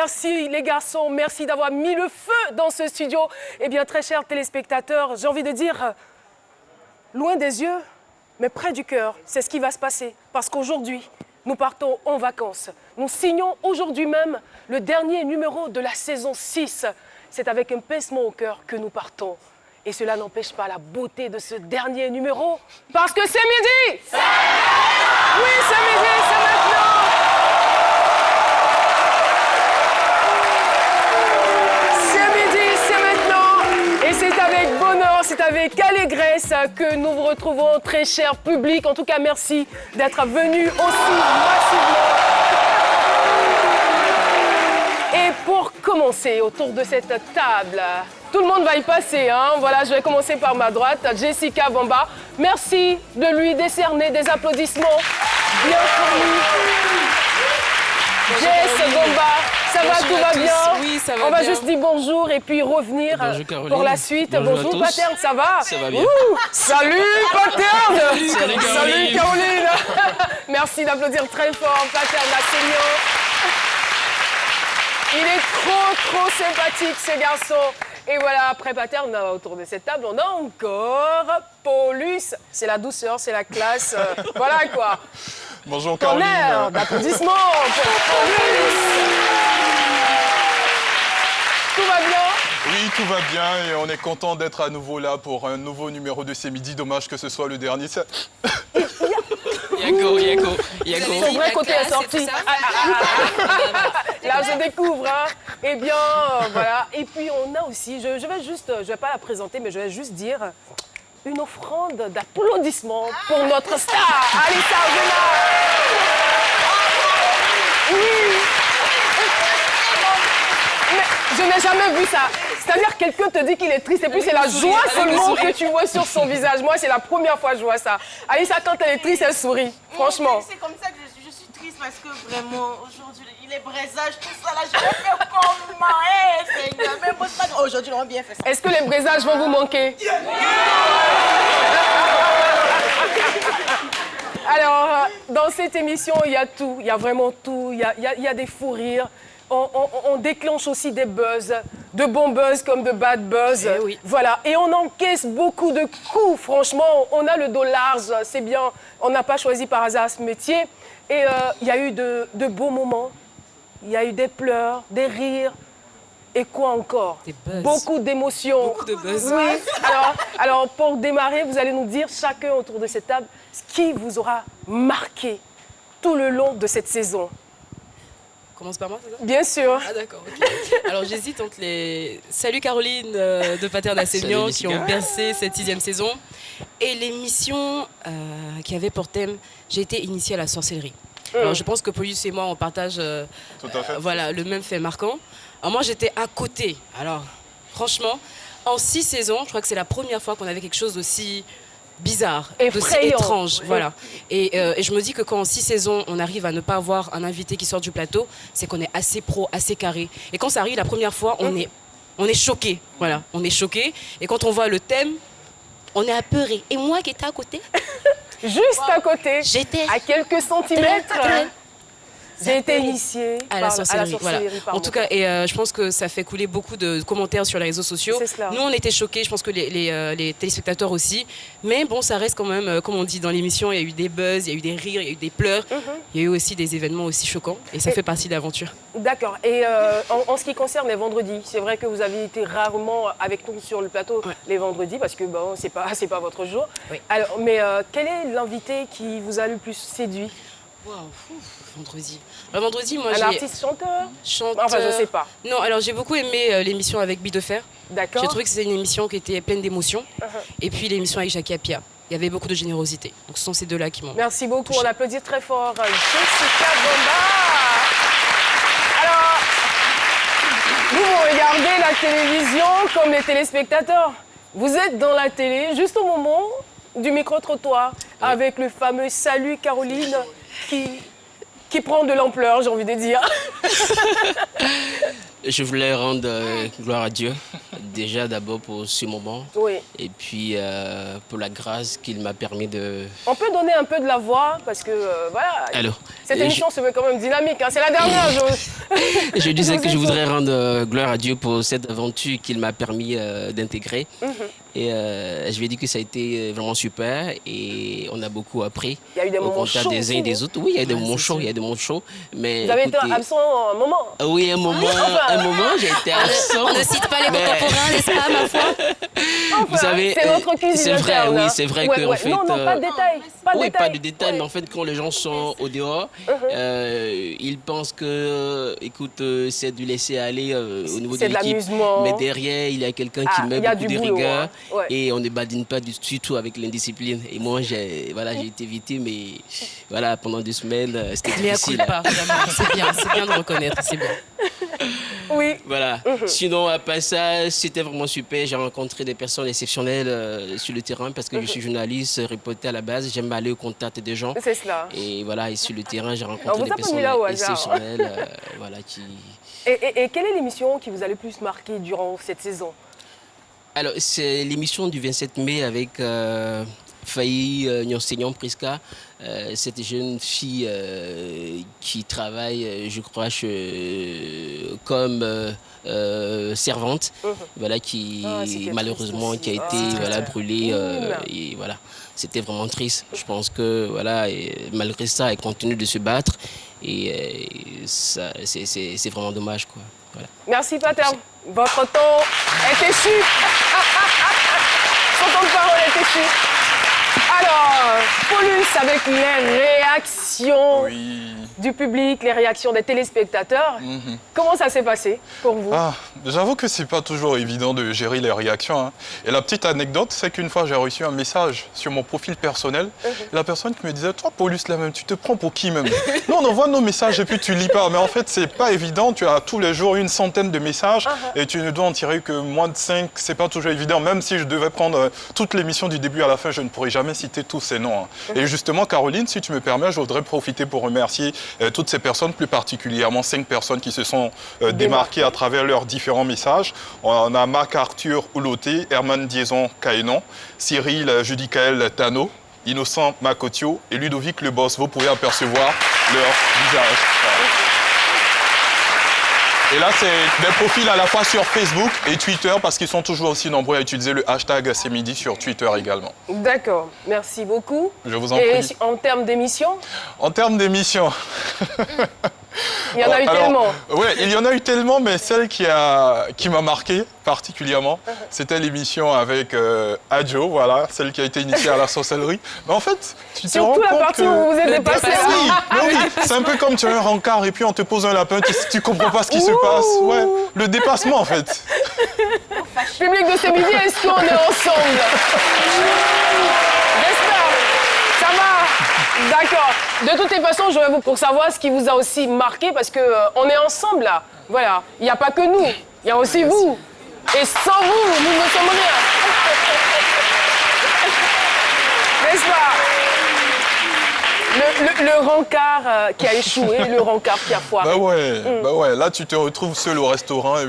merci les garçons, merci d'avoir mis le feu dans ce studio. Eh bien, très chers téléspectateurs, j'ai envie de dire, loin des yeux, mais près du cœur, c'est ce qui va se passer. Parce qu'aujourd'hui, nous partons en vacances. Nous signons aujourd'hui même le dernier numéro de la saison 6. C'est avec un pincement au cœur que nous partons. Et cela n'empêche pas la beauté de ce dernier numéro. Parce que c'est midi! Oui, c'est midi, c'est maintenant! C'est avec bonheur, c'est avec allégresse que nous vous retrouvons, très cher public. En tout cas, merci d'être venus aussi massivement. Et pour commencer, autour de cette table, tout le monde va y passer. Hein. Voilà, je vais commencer par ma droite, Jessica Bamba. Merci de lui décerner des applaudissements bien fournis. Jess Bamba. Ça va, tout va bien? Oui, ça va. On va bien. Juste dire bonjour et puis revenir pour la suite. Bonjour Paterne, ça va? Ça va bien. Salut Paterne! Salut Caroline! Merci d'applaudir très fort Paterne, la senior. Il est trop sympathique ce garçon. Et voilà, après Paterne, autour de cette table, on a encore Paulus. C'est la douceur, c'est la classe. Voilà quoi. Bonjour Caroline. Tonnerre d'applaudissements pour Paulus. Tout va bien? Oui, tout va bien et on est content d'être à nouveau là pour un nouveau numéro de C'est Midi. Dommage que ce soit le dernier. Yako. Son vrai côté est sorti. Là, je découvre. Hein. Eh bien, voilà. Et puis, on a aussi, je vais pas la présenter, mais je vais juste dire une offrande d'applaudissements pour notre star, Alissa Arjona. Oui. Mais je n'ai jamais vu ça. C'est-à-dire quelqu'un te dit qu'il est triste et puis c'est la joie seulement que tu vois sur son visage. Moi, c'est la première fois que je vois ça. Alissa, quand elle est triste, elle sourit. Franchement. C'est comme ça que je suis triste parce que vraiment, aujourd'hui, les braisages, tout ça, là, je vais faire comment? Seigneur, même pas aujourd'hui, on a bien fait ça. Est-ce que les braisages vont vous manquer? Alors, dans cette émission, il y a tout. Il y a vraiment tout. Il y a des fous rires. On déclenche aussi des buzz, de bons buzz comme de bad buzz. Oui. Voilà, et on encaisse beaucoup de coups, franchement. On a le dos large, c'est bien. On n'a pas choisi par hasard ce métier. Et il y a eu de beaux moments. Il y a eu des pleurs, des rires. Et quoi encore? Des buzz. Beaucoup d'émotions. Beaucoup de buzz. Oui. Alors, pour démarrer, vous allez nous dire chacun autour de cette table ce qui vous aura marqué tout le long de cette saison. Commence par moi, c'est ça? Bien sûr. Ah d'accord, ok. Alors j'hésite entre les Salut Caroline de Paterne à Sémillon qui ont bercé cette 6e saison et l'émission qui avait pour thème J'ai été initiée à la sorcellerie. Alors je pense que Paulus et moi on partage Tout à fait. voilà, le même fait marquant. Alors moi j'étais à côté. Alors franchement, en 6 saisons, je crois que c'est la première fois qu'on avait quelque chose d'aussi bizarre, d'aussi Effrayant. étrange, voilà. Et je me dis que quand en 6 saisons, on arrive à ne pas avoir un invité qui sort du plateau, c'est qu'on est assez pro, assez carré. Et quand ça arrive la première fois, on est choqué, voilà. On est choqué. Et quand on voit le thème, on est apeuré. Et moi qui étais à côté, Juste à côté, j'étais à quelques centimètres, j'ai été initiée initiée à la sorcellerie. Voilà. pardon. En tout cas, et je pense que ça fait couler beaucoup de commentaires sur les réseaux sociaux. C'est cela. Nous, on était choqués, je pense que les téléspectateurs aussi. Mais bon, ça reste quand même, comme on dit dans l'émission, il y a eu des buzz, il y a eu des rires, il y a eu des pleurs. Il y a eu aussi des événements aussi choquants. Et ça fait partie de l'aventure. D'accord. Et en ce qui concerne les vendredis, c'est vrai que vous avez été rarement avec nous sur le plateau les vendredis parce que bon, c'est pas votre jour. Oui. Alors, mais quel est l'invité qui vous a le plus séduit? Waouh, vendredi. Alors, vendredi, moi, Un j'ai artiste chanteur? chanteur. Enfin, je sais pas. Non, alors j'ai beaucoup aimé l'émission avec Bille de Fer. D'accord. J'ai trouvé que c'était une émission qui était pleine d'émotions. Et puis l'émission avec Jackie Apia. Il y avait beaucoup de générosité. Donc ce sont ces deux-là qui m'ont... Merci beaucoup. On applaudit très fort Jessica Bamba. Alors, vous regardez la télévision comme les téléspectateurs. Vous êtes dans la télé juste au moment du micro-trottoir avec le fameux Salut Caroline qui prend de l'ampleur, j'ai envie de dire. Je voulais rendre gloire à Dieu déjà d'abord pour ce moment. Oui. Et puis pour la grâce qu'il m'a permis de... On peut donner un peu de la voix parce que voilà. Alors, cette émission se veut quand même dynamique. Hein. C'est la dernière. Je disais que je voudrais rendre gloire à Dieu pour cette aventure qu'il m'a permis d'intégrer. Et je lui ai dit que ça a été vraiment super et on a beaucoup appris. Il y a eu des moments chauds des uns et des autres. Oui, il y a des moments chauds, il y a des moments chauds. Mais vous avez été absent un moment. Oui, un moment, j'ai été absent. On ne cite pas les contemporains, n'est-ce pas, ma foi? Vous savez, c'est notre cuisine c'est vrai, interne, oui, hein. c'est vrai qu'en fait... Non, pas de détails. Oui, pas de détails, mais en fait, quand les gens sont au dehors, ils pensent que, écoute, c'est du laisser aller au niveau de l'équipe. Mais derrière, il y a quelqu'un qui met beaucoup de rigueur et on ne badine pas du tout avec l'indiscipline. Et moi, j'ai été victime et voilà, pendant 2 semaines, c'était difficile. C'est bien de reconnaître, c'est bien. Oui. Voilà. Sinon, après ça, c'était vraiment super. J'ai rencontré des personnes exceptionnelles sur le terrain parce que je suis journaliste, reporter à la base. J'aime aller au contact des gens. C'est cela. Et voilà, et sur le terrain, j'ai rencontré des personnes exceptionnelles. Voilà, qui... Et quelle est l'émission qui vous a le plus marqué durant cette saison? Alors, c'est l'émission du 27 mai avec Faye Nyonsegnon Priska, cette jeune fille qui travaille, je crois, comme servante, voilà, qui malheureusement qui a été brûlée. Et voilà, c'était vraiment triste. Je pense que voilà, et malgré ça, elle continue de se battre et c'est vraiment dommage, quoi. Voilà. Merci Pater. Votre temps est échu. Son temps de parole est échu. Alors, Paulus, avec les réactions du public, les réactions des téléspectateurs, comment ça s'est passé pour vous? J'avoue que c'est pas toujours évident de gérer les réactions. Hein. Et la petite anecdote, c'est qu'une fois, j'ai reçu un message sur mon profil personnel. Et la personne qui me disait, toi, Paulus, là même, tu te prends pour qui même? Nous, on envoie nos messages et puis tu lis pas. Mais en fait, c'est pas évident. Tu as tous les jours une centaine de messages et tu ne dois en tirer que moins de 5. C'est pas toujours évident. Même si je devais prendre toute l'émission du début à la fin, je ne pourrais jamais citer tous ces noms. Hein. Et justement, Caroline, si tu me permets, je voudrais profiter pour remercier toutes ces personnes, plus particulièrement 5 personnes qui se sont démarquées à travers leurs différents messages. On a Marc-Arthur Ouloté, Herman Diezon Caénon, Cyril Judicaël Tano, Innocent Macotio et Ludovic Le Boss. Vous pouvez apercevoir leur visage. Et là, c'est des profils à la fois sur Facebook et Twitter parce qu'ils sont toujours aussi nombreux à utiliser le hashtag C'est Midi sur Twitter également. D'accord, merci beaucoup. Je vous en prie. Et en termes d'émissions? En termes d'émissions... Il y en a eu tellement. Oui, il y en a eu tellement, mais celle qui m'a marqué particulièrement, c'était l'émission avec Adjo, voilà, celle qui a été initiée à la sorcellerie. Mais en fait, tu te rends compte que... Surtout la partie où vous êtes dépassé. Oui, c'est un peu comme tu as un rencard et puis on te pose un lapin, tu comprends pas ce qui se passe. Ouais, le dépassement en fait. Public de C'est Midi, est-ce qu'on est ensemble? J'espère. Ça va? D'accord. De toutes les façons, je vais vous pour savoir ce qui vous a aussi marqué parce qu'on est ensemble là. Voilà. Il n'y a pas que nous, il y a aussi vous. Et sans vous, nous ne sommes rien. N'est-ce pas? Le rencard qui a échoué, le rencard qui a foiré. Bah ouais, là tu te retrouves seul au restaurant et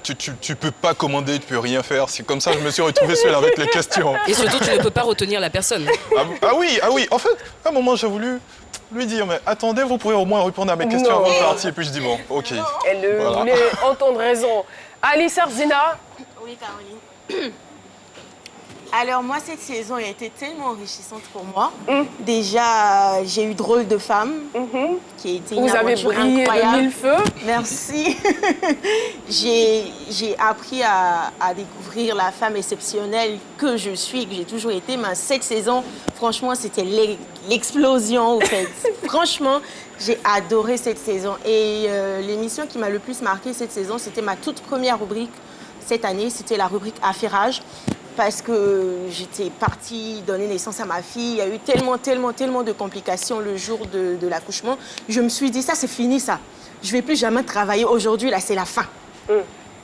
tu peux pas commander, tu peux rien faire. C'est comme ça que je me suis retrouvé seul avec les questions. Et surtout, tu ne peux pas retenir la personne. Ah oui. En fait, à un moment j'ai voulu lui dire, mais attendez, vous pouvez au moins répondre à mes questions avant de partir. Et puis je dis, bon, ok. Elle voulait entendre raison. Alice Arzina. Oui, Caroline. Alors moi, cette saison a été tellement enrichissante pour moi. Déjà, j'ai eu Drôle de femme, qui a été une aventure incroyable. Vous avez brillé de mille feux. Merci. J'ai appris à découvrir la femme exceptionnelle que je suis, que j'ai toujours été. Mais cette saison, franchement, c'était l'explosion, en fait. Franchement, j'ai adoré cette saison. Et l'émission qui m'a le plus marquée cette saison, c'était ma toute première rubrique cette année. C'était la rubrique Affairage. Parce que j'étais partie donner naissance à ma fille. Il y a eu tellement de complications le jour de l'accouchement. Je me suis dit, ça, c'est fini, ça. Je ne vais plus jamais travailler. Aujourd'hui, là, c'est la fin.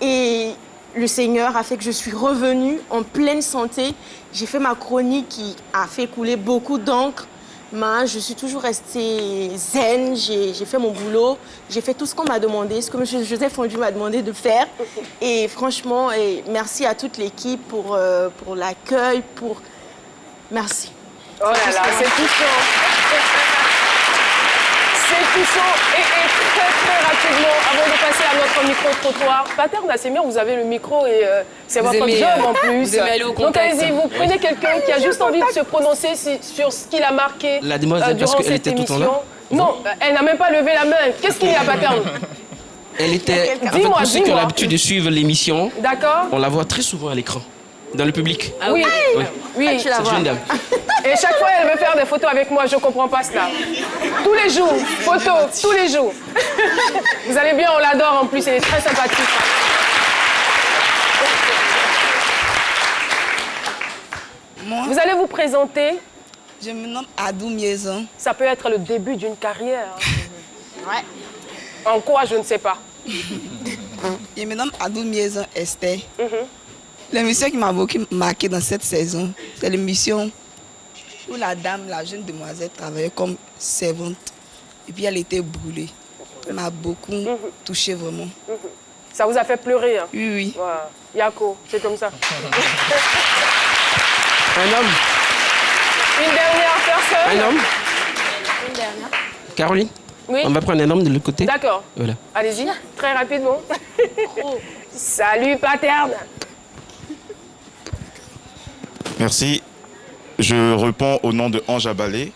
Et le Seigneur a fait que je suis revenue en pleine santé. J'ai fait ma chronique qui a fait couler beaucoup d'encre. Mais je suis toujours restée zen, j'ai fait mon boulot, j'ai fait tout ce qu'on m'a demandé, ce que M. Joseph Fondu m'a demandé de faire. Et franchement, merci à toute l'équipe pour l'accueil, Merci. Oh là là, c'est touchant. C'est touchant. Et très rapidement, avant de passer à notre micro-trottoir, Pater Nassemia, vous avez le micro et c'est votre job en plus. Vous aimez aller au Donc contact. allez-y, vous prenez quelqu'un qui a juste envie de se prononcer sur ce qu'il a marqué La demoiselle, parce durant qu'elle cette était tout le temps émission. là. Non, elle n'a même pas levé la main. Qu'est-ce qu'il y a, Pater? Elle était... En fait, Dis-moi, pour ceux qui ont dis-moi. l'habitude de suivre l'émission, D'accord? on la voit très souvent à l'écran, dans le public. Ah Oui, Oui. oui. Tu la Cette vois. jeune dame. Et chaque fois, elle veut faire des photos avec moi, je ne comprends pas cela. Tous les jours, photos, tous les jours. Vous allez bien, on l'adore en plus, elle est très sympathique. Moi, Vous allez vous présenter, je me nomme Adou Miezon. ça peut être le début d'une carrière. Ouais. En quoi, je ne sais pas. Je me nomme Adou Miezon Esther. L'émission qui m'a beaucoup marqué dans cette saison, c'est l'émission où la dame, la jeune demoiselle, travaillait comme servante. Et puis elle était brûlée. Elle m'a beaucoup touchée vraiment. Ça vous a fait pleurer. Hein. Oui, oui. Voilà. Yako, c'est comme ça. Un homme. Une dernière personne. Un homme. Une dernière. Caroline, Oui. on va prendre un homme de l'autre côté. D'accord. Voilà. Allez-y, très rapidement. Salut, Paterne. Merci. Je réponds au nom de Ange Abalé.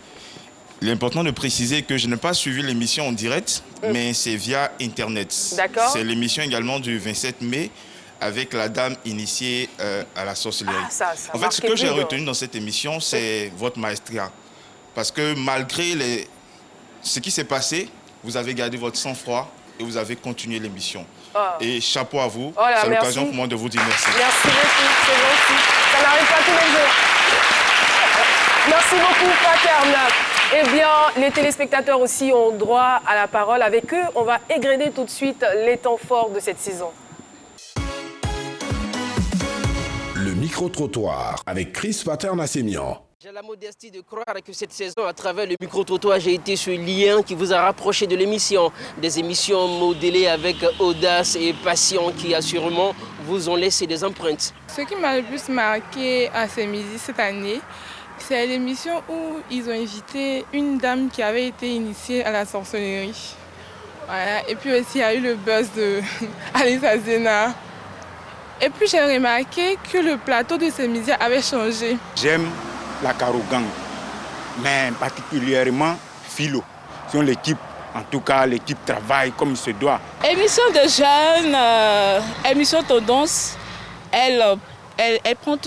Il est important de préciser que je n'ai pas suivi l'émission en direct, mais c'est via Internet. D'accord. C'est l'émission également du 27 mai avec la dame initiée à la sorcellerie. Ah, ça En fait, ce marquait que j'ai plus, retenu dans cette émission, c'est votre maestria. Parce que malgré ce qui s'est passé, vous avez gardé votre sang-froid et vous avez continué l'émission. Ah. Et chapeau à vous. Oh là, C'est l'occasion merci. pour moi de vous dire merci. Merci beaucoup, c'est gentil. Ça n'arrive pas tous les jours. Merci beaucoup, Paterne. Eh bien, les téléspectateurs aussi ont droit à la parole. Avec eux, on va égrener tout de suite les temps forts de cette saison. Le micro-trottoir avec Chris Pater Nassemia. J'ai la modestie de croire que cette saison, à travers le micro-trottoir, j'ai été ce lien qui vous a rapproché de l'émission. Des émissions modélées avec audace et passion qui, assurément, vous ont laissé des empreintes. Ce qui m'a le plus marqué à ce midi cette année, c'est l'émission où ils ont invité une dame qui avait été initiée à la sorcellerie. Voilà. Et puis aussi, il y a eu le buzz de Alice Azena. Et puis j'ai remarqué que le plateau de ce midi avait changé. J'aime la Karougang, mais particulièrement Philo. Sur l'équipe, en tout cas, l'équipe travaille comme il se doit. Émission de jeunes, émission tendance,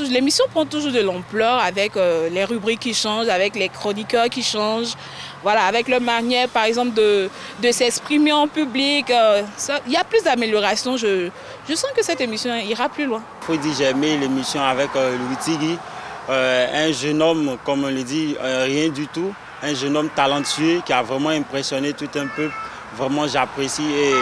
l'émission prend toujours de l'ampleur avec les rubriques qui changent, avec les chroniqueurs qui changent, voilà, avec leur manière par exemple de s'exprimer en public. Il y a plus d'améliorations. Je sens que cette émission ira plus loin. Il faut dire j'ai aimé l'émission avec Louis Tigui, un jeune homme, comme on le dit, rien du tout, un jeune homme talentueux qui a vraiment impressionné tout un peuple. Vraiment j'apprécie et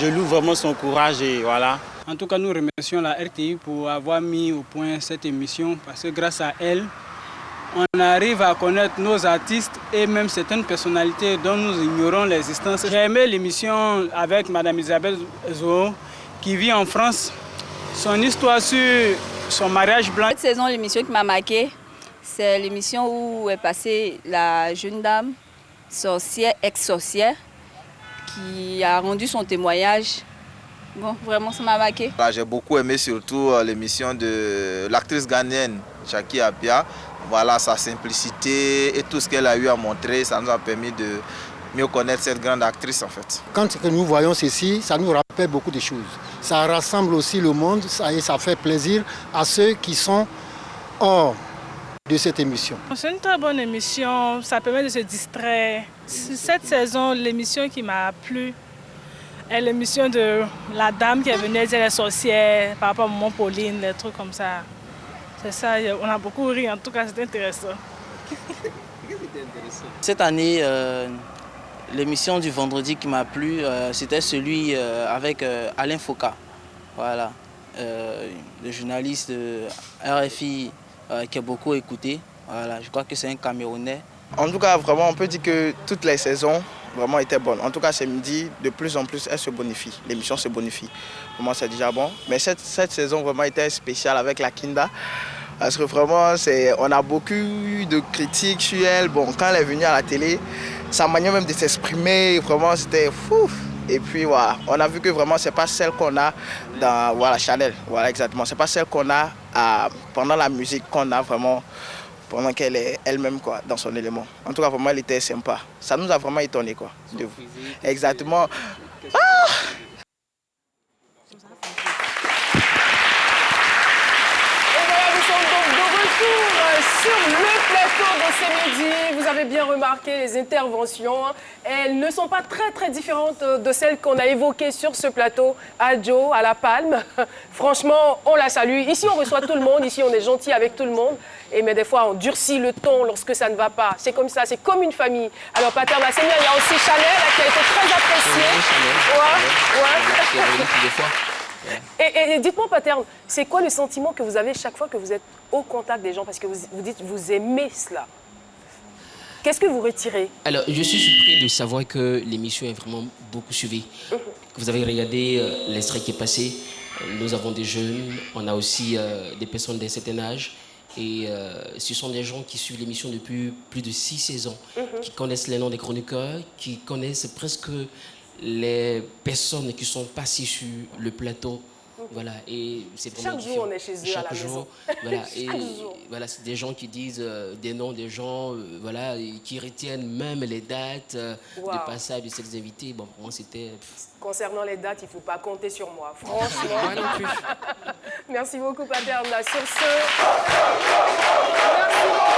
je loue vraiment son courage et voilà. En tout cas, nous remercions la RTI pour avoir mis au point cette émission parce que grâce à elle, on arrive à connaître nos artistes et même certaines personnalités dont nous ignorons l'existence. J'ai aimé l'émission avec Mme Isabelle Zoho qui vit en France. Son histoire sur son mariage blanc. Cette saison, l'émission qui m'a marquée, c'est l'émission où est passée la jeune dame, sorcière, ex-sorcière, qui a rendu son témoignage. Bon, vraiment, ça m'a marqué. J'ai beaucoup aimé surtout l'émission de l'actrice ghanéenne, Jackie Apia. Voilà, sa simplicité et tout ce qu'elle a eu à montrer, ça nous a permis de mieux connaître cette grande actrice en fait. Quand nous voyons ceci, ça nous rappelle beaucoup de choses. Ça rassemble aussi le monde et ça fait plaisir à ceux qui sont hors de cette émission. C'est une très bonne émission, ça permet de se distraire. Cette saison, l'émission qui m'a plu est l'émission de la dame qui est venue dire les sorcières par rapport à Maman Pauline, des trucs comme ça. C'est ça, on a beaucoup ri, en tout cas c'était intéressant. Cette année, l'émission du vendredi qui m'a plu, c'était celui avec Alain Foucault. Voilà, le journaliste de RFI qui a beaucoup écouté. Voilà, je crois que c'est un Camerounais. En tout cas, vraiment, on peut dire que toutes les saisons vraiment étaient bonnes. En tout cas, ce midi, de plus en plus, elle se bonifie. L'émission se bonifie. Vraiment, c'est déjà bon. Mais cette saison vraiment était spéciale avec la Kinda. Parce que vraiment, on a beaucoup eu de critiques sur elle. Bon, quand elle est venue à la télé, sa manière même de s'exprimer, vraiment, c'était fou. Et puis voilà, on a vu que vraiment, c'est pas celle qu'on a dans voilà, Chanel. Voilà, exactement. C'est pas celle qu'on a pendant la musique qu'on a vraiment, pendant qu'elle est elle-même quoi, dans son élément. En tout cas, vraiment, elle était sympa. Ça nous a vraiment étonnés, quoi. Exactement. Ah! Sur le plateau de ce midi, vous avez bien remarqué les interventions. Elles ne sont pas très différentes de celles qu'on a évoquées sur ce plateau à Joe, à La Palme. Franchement, on la salue. Ici, on reçoit tout le monde. Ici, on est gentil avec tout le monde. Mais des fois, on durcit le ton lorsque ça ne va pas. C'est comme ça, c'est comme une famille. Alors, Pater Nassemia, il y a aussi Chanel qui a été très appréciée. Et dites-moi, Pater, c'est quoi le sentiment que vous avez chaque fois que vous êtes au contact des gens? Parce que vous dites que vous aimez cela. Qu'est-ce que vous retirez? Alors, je suis surpris de savoir que l'émission est vraiment beaucoup suivie. Vous avez regardé l'extrait qui est passé. Nous avons des jeunes, on a aussi des personnes d'un certain âge. Et ce sont des gens qui suivent l'émission depuis plus de 6 saisons, qui connaissent les noms des chroniqueurs, qui connaissent presque les personnes qui sont passées sur le plateau. Voilà, et c'est vraiment chaque jour, on est chez eux à la maison. Voilà, et voilà, c'est des gens qui disent des noms des gens, voilà, et qui retiennent même les dates de passage de ces invités. Bon, pour moi, c'était... Concernant les dates, il ne faut pas compter sur moi, franchement. Moi non plus. Merci beaucoup, Pater. Sur ce... Merci beaucoup.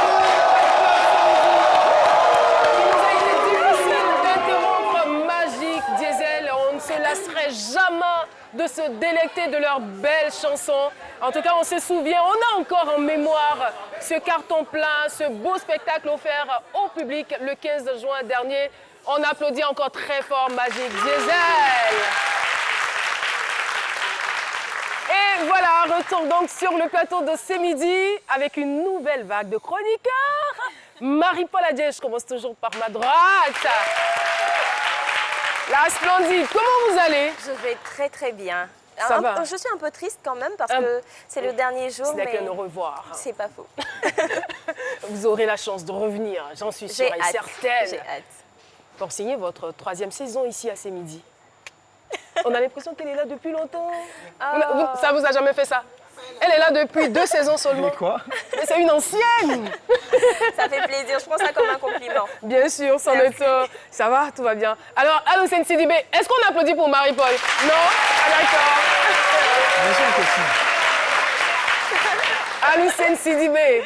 Magique, Diesel, on ne se lasserait jamais de se délecter de leurs belles chansons. En tout cas, on se souvient, on a encore en mémoire ce carton plein, ce beau spectacle offert au public le 15 juin dernier. On applaudit encore très fort Magique Diesel. Et voilà, retour donc sur le plateau de ce midi avec une nouvelle vague de chroniqueurs. Marie-Paul Adjei, je commence toujours par ma droite. La Splendide, comment vous allez? Je vais très bien. Ça va. Je suis un peu triste quand même parce que c'est le dernier jour. Ce n'est qu'un au revoir. C'est pas faux. Vous aurez la chance de revenir, j'en suis sûre et certaine. J'ai hâte. Pour signer votre 3e saison ici à ce midi. On a l'impression qu'elle est là depuis longtemps. Ça vous a jamais fait ça? Elle est là depuis 2 saisons seulement. Mais quoi? Mais c'est une ancienne. Ça fait plaisir, je prends ça comme un compliment. Bien sûr, sans le temps. Ça va, tout va bien. Alors, Aloussène Sidibé, est-ce qu'on applaudit pour Marie-Paul? Non? Ah, d'accord. Bien sûr que si. Aloussène Sidibé,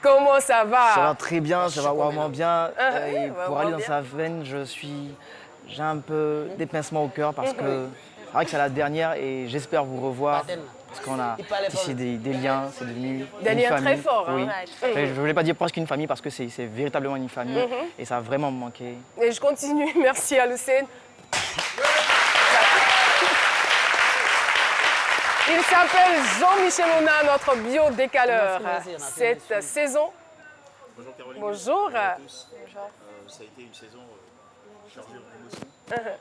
comment ça va? Ça va très bien, ça va vraiment bien. Et ouais, pour aller dans sa veine, j'ai un peu des pincements au cœur parce que c'est vrai que c'est la dernière et j'espère vous revoir. Parce qu'on a ici des liens, c'est devenu des liens très forts. Oui. Hein. Je ne voulais pas dire presque une famille parce que c'est véritablement une famille et ça a vraiment manqué. Et je continue, merci Aloussène. Il s'appelle Jean-Michel Ona, notre bio-décaleur. Cette saison... Bonjour Caroline. Bonjour. Bonjour à tous. Ça a été une saison chargée d'émotions.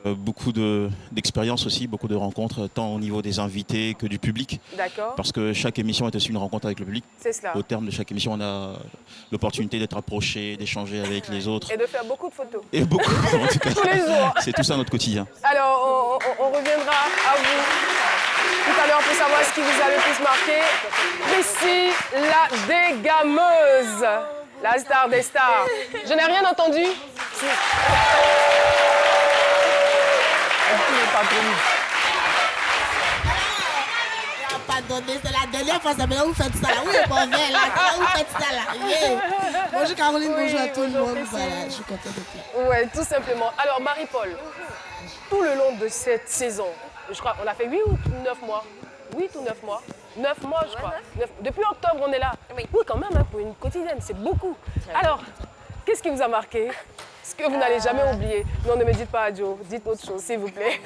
Beaucoup d'expériences aussi, beaucoup de rencontres, tant au niveau des invités que du public. D'accord. Parce que chaque émission est aussi une rencontre avec le public. C'est cela. Au terme de chaque émission, on a l'opportunité d'être approché, d'échanger avec les autres. Et de faire beaucoup de photos. Et beaucoup, en tout cas. Tous les jours. C'est tout ça notre quotidien. Alors, on reviendra à vous tout à l'heure pour savoir ce qui vous a le plus marqué. Ici, la dégameuse, la star des stars. Je n'ai rien entendu. Si. Pardonnez, c'est la dernière fois, c'est maintenant vous faites ça là. Oui, bon, là, vous faites ça là. Yeah. Bonjour Caroline, bonjour à tout le monde. Voilà, je suis contente d'être là. Oui, tout simplement. Alors Marie-Paul, tout le long de cette saison, je crois, on a fait 8 ou 9 mois. 8 ou 9 mois 9 mois, je crois. 9. Depuis octobre, on est là. Oui, quand même, hein, pour une quotidienne, c'est beaucoup. Alors, qu'est-ce qui vous a marqué? Ce que vous n'allez jamais oublier. Non, ne me dites pas Adjo, dites autre chose, s'il vous plaît.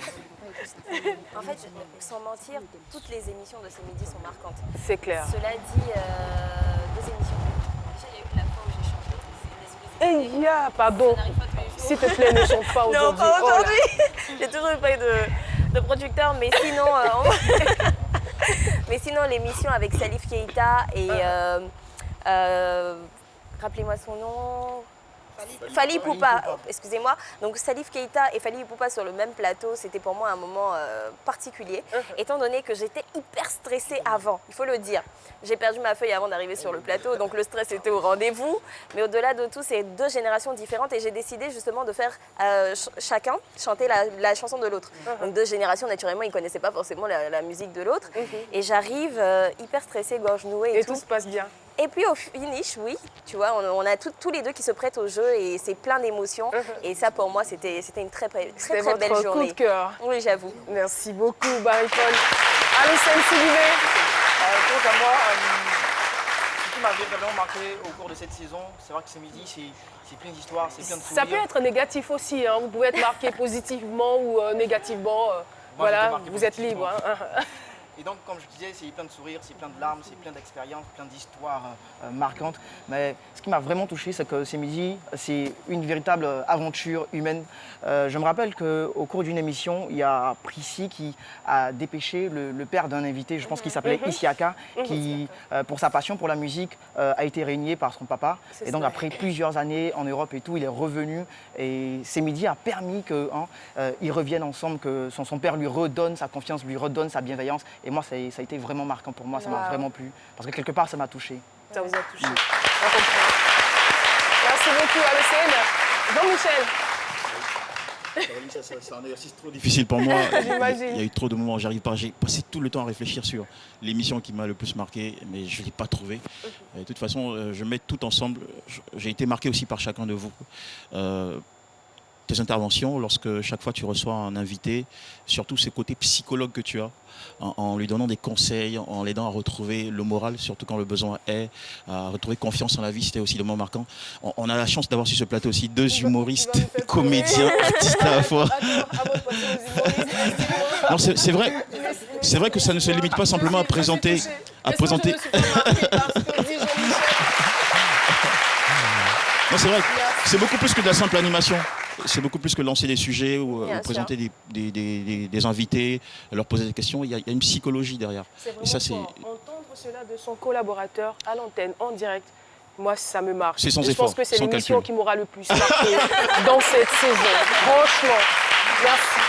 En fait, sans mentir, toutes les émissions de ce midi sont marquantes. C'est clair. Cela dit, 2 émissions. Déjà, il y a eu la fois où j'ai chanté Pardon. S'il te plaît, ne chante pas aujourd'hui. Non, pas Oh là. aujourd'hui. J'ai toujours eu pas de producteur, mais sinon, mais sinon l'émission avec Salif Keita et rappelez-moi son nom. Fally Ipupa, excusez-moi. Donc Salif Keita et Fally Ipupa sur le même plateau, c'était pour moi un moment particulier, étant donné que j'étais hyper stressée avant, il faut le dire. J'ai perdu ma feuille avant d'arriver sur le plateau, donc le stress était au rendez-vous. Mais au-delà de tout, c'est 2 générations différentes et j'ai décidé justement de faire chacun chanter la chanson de l'autre. Donc 2 générations, naturellement, ils ne connaissaient pas forcément la musique de l'autre. Et j'arrive hyper stressée, gorge nouée et tout. Et tout se passe bien. Et puis au finish, oui, tu vois, on a tous les deux qui se prêtent au jeu et c'est plein d'émotions. Et ça, pour moi, c'était une très belle journée. Coup de cœur. Oui, j'avoue. Merci beaucoup, Barry-Paul. Alison Sylvain. Quant à moi, ce qui m'a vraiment marqué au cours de cette saison, c'est vrai que ce midi, c'est plein d'histoires, c'est plein de souvenirs. Ça peut être négatif aussi, hein. Vous pouvez être marqué positivement ou négativement. Voilà, vous êtes libre. Hein. Et donc, comme je disais, c'est plein de sourires, c'est plein de larmes, c'est plein d'expériences, plein d'histoires marquantes. Mais ce qui m'a vraiment touché, c'est que ces midis, c'est une véritable aventure humaine. Je me rappelle qu'au cours d'une émission, il y a Prissy qui a dépêché le père d'un invité, je pense qu'il s'appelait Isiaka, qui, pour sa passion pour la musique, a été régné par son papa. Et donc, après plusieurs années en Europe et tout, il est revenu. Et ces midis a permis qu'ils reviennent ensemble, que son père lui redonne sa confiance, lui redonne sa bienveillance. Et moi, ça a été vraiment marquant pour moi, ça m'a vraiment plu. Parce que quelque part, ça m'a touché. Ça vous a touché. On comprend. Merci beaucoup, Alocène. Jean-Michel. C'est un exercice trop difficile pour moi. J'imagine. Il y a eu trop de moments où j'arrive pas. J'ai passé tout le temps à réfléchir sur l'émission qui m'a le plus marqué, mais je ne l'ai pas trouvée. De toute façon, je mets tout ensemble. J'ai été marqué aussi par chacun de vous. Tes interventions, lorsque chaque fois tu reçois un invité, surtout ces côtés psychologues que tu as, en lui donnant des conseils, en l'aidant à retrouver le moral, surtout quand le besoin est, à retrouver confiance en la vie, c'était aussi le moment marquant. On a la chance d'avoir sur ce plateau aussi 2 humoristes, comédiens, artistes à la fois. Non, c'est vrai que ça ne se limite pas simplement à présenter. Non, c'est vrai, c'est beaucoup plus que de la simple animation. C'est beaucoup plus que lancer des sujets ou présenter des invités, leur poser des questions. Il y a une psychologie derrière. Et ça, c'est entendre cela de son collaborateur à l'antenne, en direct. Moi, ça me marque. C'est sans effort. Je pense que c'est l'émission qui m'aura le plus marqué dans cette saison. Franchement, merci.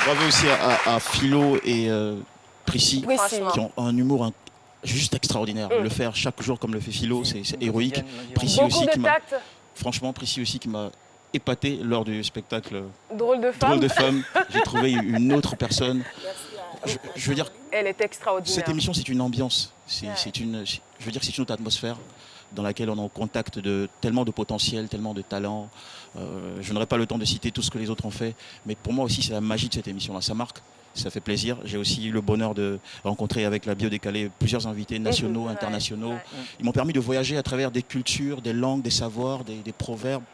Bravo aussi à Philo et Prissy, qui ont un humour juste extraordinaire. Le faire chaque jour comme le fait Philo, c'est héroïque. Prissy aussi qui m'a, franchement, Prissy aussi qui m'a épaté lors du spectacle Drôle de femme. J'ai trouvé une autre personne. Je veux dire, elle est extraordinaire. Cette émission, c'est une ambiance. C'est une autre atmosphère dans laquelle on est en contact de tellement de potentiel, tellement de talent. Je n'aurai pas le temps de citer tout ce que les autres ont fait, mais pour moi aussi, c'est la magie de cette émission-là. Ça marque. Ça fait plaisir. J'ai aussi eu le bonheur de rencontrer avec la Bio Décalée plusieurs invités nationaux, internationaux. Ils m'ont permis de voyager à travers des cultures, des langues, des savoirs, des proverbes,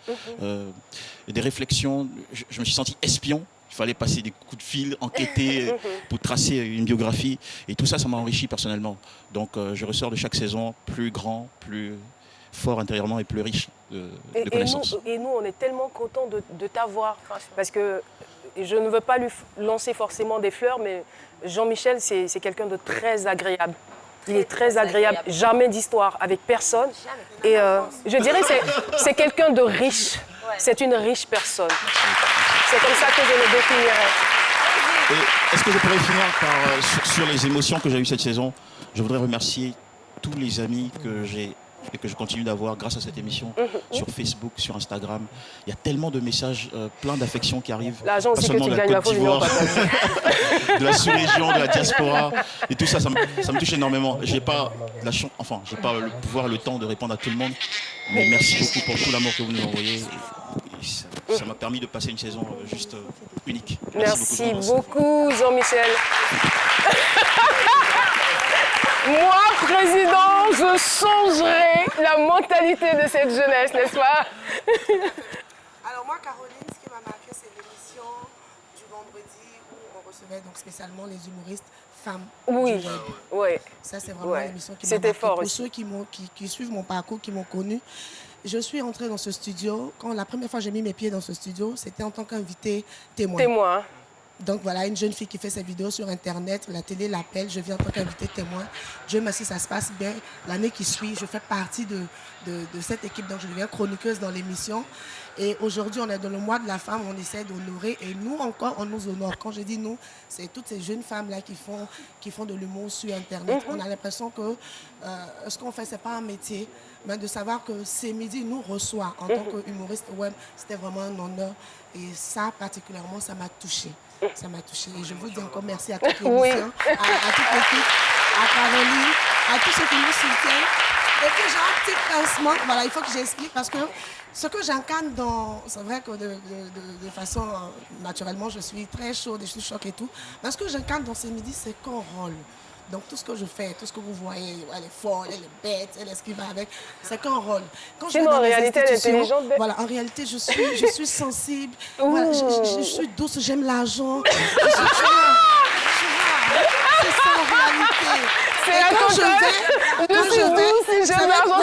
des réflexions. Je me suis senti espion. Il fallait passer des coups de fil, enquêter pour tracer une biographie. Et tout ça, ça m'a enrichi personnellement. Donc je ressors de chaque saison plus grand, plus fort intérieurement et plus riche de connaissances. Et nous, on est tellement contents de t'avoir. Parce que je ne veux pas lui lancer forcément des fleurs, mais Jean-Michel, c'est quelqu'un de très agréable. Il est très agréable, jamais d'histoire avec personne. Et je dirais que c'est quelqu'un de riche. C'est une riche personne. C'est comme ça que je le définirais. Est-ce que je pourrais finir par, sur les émotions que j'ai eues cette saison? Je voudrais remercier tous les amis que j'ai et que je continue d'avoir grâce à cette émission sur Facebook, sur Instagram. Il y a tellement de messages, plein d'affections qui arrivent. L'argent aussi que tu gagnes, la Côte d'Ivoire, de la sous-région, de la diaspora. Et tout ça, ça me touche énormément. J'ai pas le pouvoir, le temps de répondre à tout le monde. Mais merci beaucoup pour tout l'amour que vous nous envoyez. Ça m'a permis de passer une saison juste unique. Merci beaucoup, Jean-Michel. Moi, président, je changerai la mentalité de cette jeunesse, n'est-ce pas? Alors moi, Caroline, ce qui m'a marqué, c'est l'émission du vendredi où on recevait donc spécialement les humoristes femmes du web. Oui. Ça, c'est vraiment l'émission qui m'a marqué. fort pour ceux qui suivent mon parcours, qui m'ont connu. je suis entrée dans ce studio. Quand la première fois que j'ai mis mes pieds dans ce studio, c'était en tant qu'invité témoin. Témoin. Donc voilà, une jeune fille qui fait ses vidéos sur Internet, la télé l'appelle, je viens en tant qu'invité témoin. Dieu merci, ça se passe bien. L'année qui suit, je fais partie de cette équipe, donc je deviens chroniqueuse dans l'émission. Et aujourd'hui, on est dans le mois de la femme, on essaie d'honorer. Et nous encore, on nous honore. Quand je dis nous, c'est toutes ces jeunes femmes-là qui font de l'humour sur Internet. On a l'impression que ce qu'on fait, c'est pas un métier, mais de savoir que C'est Midi nous reçoit en tant qu'humoriste web, c'était vraiment un honneur. Et ça, particulièrement, ça m'a touchée. Ça m'a touchée. Et je vous dis encore merci à toute l'émission, à toute l'équipe, à Caroline, à tous ceux qui nous soutiennent. Et puis j'ai un petit pincement, voilà, il faut que j'explique parce que ce que j'incarne dans... C'est vrai que de façon, naturellement, je suis très chaude, je suis choc et tout. Mais ce que j'incarne dans C'est Midi, c'est qu'un rôle. Donc tout ce que je fais, tout ce que vous voyez, elle est folle, elle est bête, elle est ce qui va avec, c'est qu'un rôle. Quand je vais dans en les réalité, elle est intelligente. voilà, en réalité, je suis sensible, voilà, je suis douce, j'aime l'argent. C'est ça en réalité. C'est quand je vais, j'aime l'argent.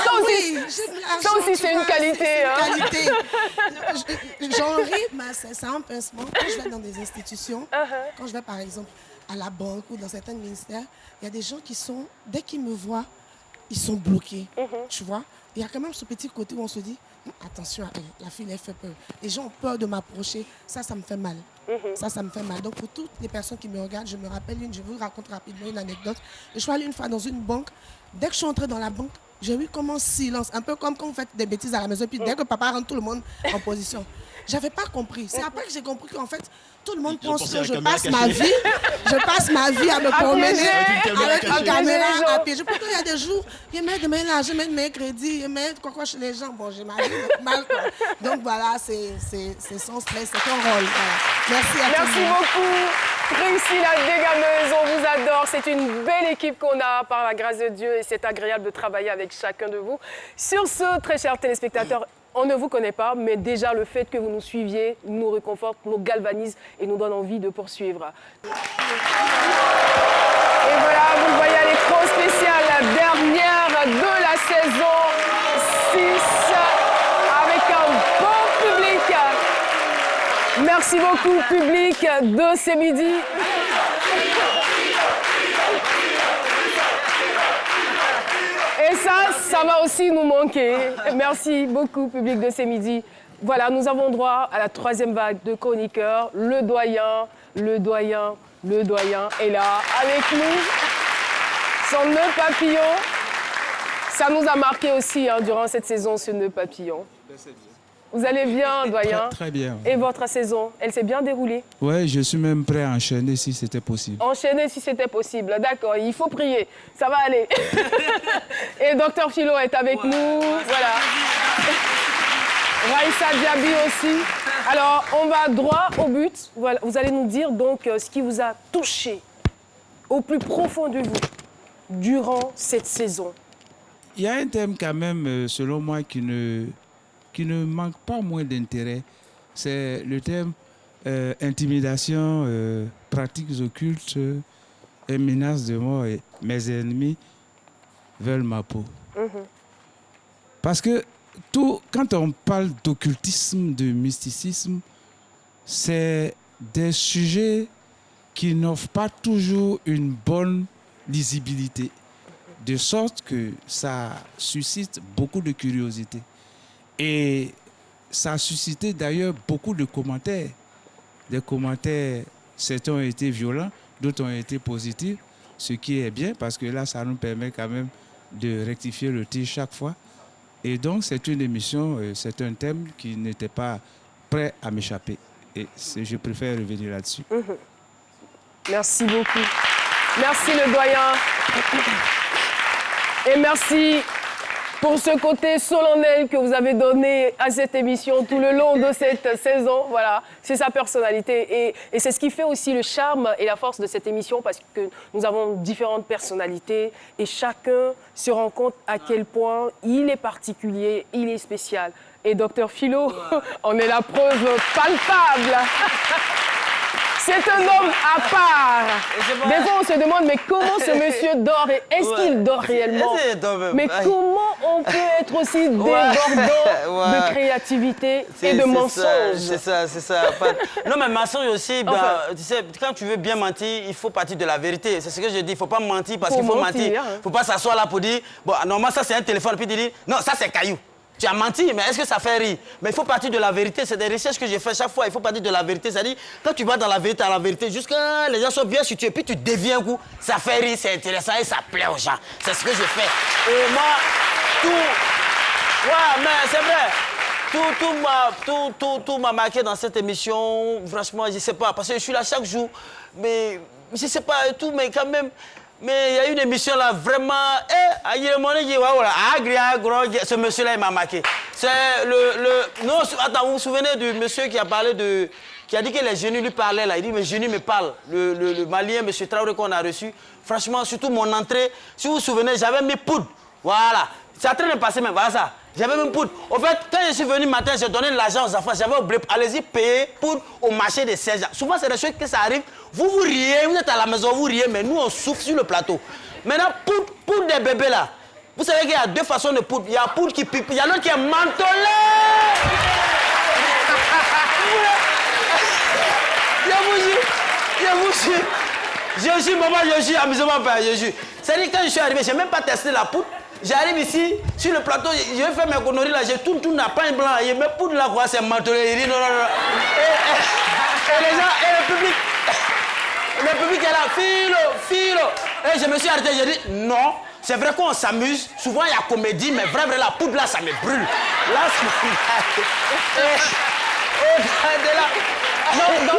Ça aussi, c'est une qualité. J'en ris, mais c'est un pincement. Quand je vais dans des institutions, quand je vais par exemple à la banque ou dans certains ministères, il y a des gens qui sont, dès qu'ils me voient, ils sont bloqués. Tu vois, il y a quand même ce petit côté où on se dit, attention, la fille, elle fait peur. Les gens ont peur de m'approcher. Ça me fait mal. Ça me fait mal. Donc, pour toutes les personnes qui me regardent, je me rappelle je vous raconte rapidement une anecdote. Je suis allée une fois dans une banque. Dès que je suis entrée dans la banque, j'ai eu comme un silence, un peu comme quand vous faites des bêtises à la maison. Puis dès que papa rentre, tout le monde en position. Je n'avais pas compris. C'est après que j'ai compris qu'en fait, tout le monde pense que je passe ma vie à me promener avec une caméra à pied. Pourtant, il y a des jours, je mets de l'argent, je mets mes crédits, je mets quoi chez les gens. Bon, j'imagine mal. Donc voilà, c'est sans stress, c'est un rôle. Voilà. Merci à tous. Merci beaucoup. Priscilla Dégameuse, on vous adore. C'est une belle équipe qu'on a par la grâce de Dieu et c'est agréable de travailler avec chacun de vous. Sur ce, très chers téléspectateurs, on ne vous connaît pas, mais déjà le fait que vous nous suiviez nous réconforte, nous galvanise et nous donne envie de poursuivre. Et voilà, vous le voyez à l'écran spécial, la dernière de la saison 6, avec un bon public. Merci beaucoup, public de C'est Midi. Et ça va aussi nous manquer. Merci beaucoup, public de C'est Midi. Voilà, nous avons droit à la troisième vague de chroniqueurs. Le doyen est là avec nous. Son nœud papillon. Ça nous a marqué aussi durant cette saison, ce nœud papillon. Vous allez bien, doyen? Très bien. Et votre saison, elle s'est bien déroulée? Oui, je suis même prêt à enchaîner si c'était possible. Enchaîner si c'était possible, d'accord. Il faut prier, ça va aller. Et Dr Philo est avec nous, voilà. Raïssa Diaby aussi. Alors, on va droit au but. Voilà. Vous allez nous dire donc ce qui vous a touché au plus profond de vous durant cette saison. Il y a un thème quand même, selon moi, qui ne manque pas moins d'intérêt. C'est le thème intimidation, pratiques occultes et menaces de mort. Et mes ennemis veulent ma peau. Parce que quand on parle d'occultisme, de mysticisme, c'est des sujets qui n'offrent pas toujours une bonne lisibilité. De sorte que ça suscite beaucoup de curiosité. Et ça a suscité d'ailleurs beaucoup de commentaires. Des commentaires, certains ont été violents, d'autres ont été positifs, ce qui est bien parce que là, ça nous permet quand même de rectifier le tir chaque fois. Et donc, c'est une émission, c'est un thème qui n'était pas prêt à m'échapper. Et je préfère revenir là-dessus. Merci beaucoup. Merci le doyen. Et merci pour ce côté solennel que vous avez donné à cette émission tout le long de cette saison. Voilà, c'est sa personnalité. Et c'est ce qui fait aussi le charme et la force de cette émission parce que nous avons différentes personnalités et chacun se rend compte à quel point il est particulier, il est spécial. Et Dr Philo en est la preuve palpable. C'est un homme à part. Des fois, on se demande, mais comment ce monsieur dort et est-ce qu'il dort réellement? Mais comment on peut être aussi débordant de créativité et de mensonges? C'est ça. Non, mais mensonge aussi, ben, tu sais, quand tu veux bien mentir, il faut partir de la vérité. C'est ce que je dis, il ne faut pas mentir parce qu'il faut mentir. Il ne faut pas s'asseoir là pour dire, bon, normalement, ça c'est un téléphone, puis dire, non, ça c'est caillou. Tu as menti, mais est-ce que ça fait rire? Mais il faut partir de la vérité. C'est des recherches que j'ai fait chaque fois. Il faut partir de la vérité. C'est-à-dire, quand tu vas dans la vérité, jusqu'à les gens sont bien situés, puis tu deviens un coup, ça fait rire, c'est intéressant et ça plaît aux gens. C'est ce que j'ai fait. Et moi, ouais, mais c'est vrai. Tout m'a marqué dans cette émission. Franchement, je ne sais pas, parce que je suis là chaque jour. Mais je ne sais pas et tout, mais quand même. Mais il y a une émission là, vraiment. Ce monsieur-là, il m'a marqué. C'est non, attends, vous vous souvenez du monsieur qui a parlé de. Qui a dit que les génies lui parlaient là. Il dit, mais génies me parlent. Le Malien, monsieur Traoré, qu'on a reçu. Franchement, surtout mon entrée, si vous vous souvenez, j'avais mis poudre. Voilà. C'est en train de passer même, voilà ça. J'avais même poudre. Au fait, quand je suis venu matin, j'ai donné l'argent aux enfants. J'avais oublié, allez-y payer poudre au marché des 16 ans. Souvent, c'est des choses que ça arrive. Vous riez, vous êtes à la maison, vous riez, mais nous, on souffle sur le plateau. Maintenant, poudre des bébés là. Vous savez qu'il y a deux façons de poudre. Il y a poudre qui pipe, il y a l'autre qui est mentholée. Je jure, maman, je jure, amusement, père, je jure. C'est-à-dire, quand je suis arrivé, je n'ai même pas testé la poudre. J'arrive ici, sur le plateau, je vais faire mes conneries là, je tourne à pain blanc, et mes poudres là, quoi, c'est mentholé. Il dit non. Et les gens, et le public est là, filo. Et je me suis arrêté, j'ai dit non. C'est vrai qu'on s'amuse, souvent il y a comédie, mais vrai, la poudre là, ça me brûle. Là,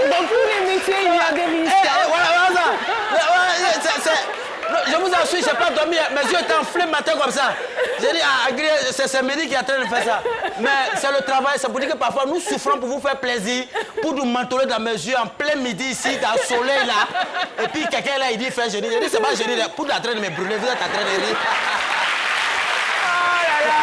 dans tous les métiers, il y a des risques. Voilà ça. Je vous assure, je n'ai pas dormi, mes yeux étaient enflés matin comme ça. J'ai dit, c'est Mehdi qui est en train de faire ça. Mais c'est le travail, c'est pour dire que parfois nous souffrons pour vous faire plaisir, pour nous mentorer dans mes yeux en plein midi ici, dans le soleil là. Et puis quelqu'un là, il dit, fais génie. J'ai dit, c'est pas génie, pour la train de me brûler, vous êtes en train de rire. Oh là là.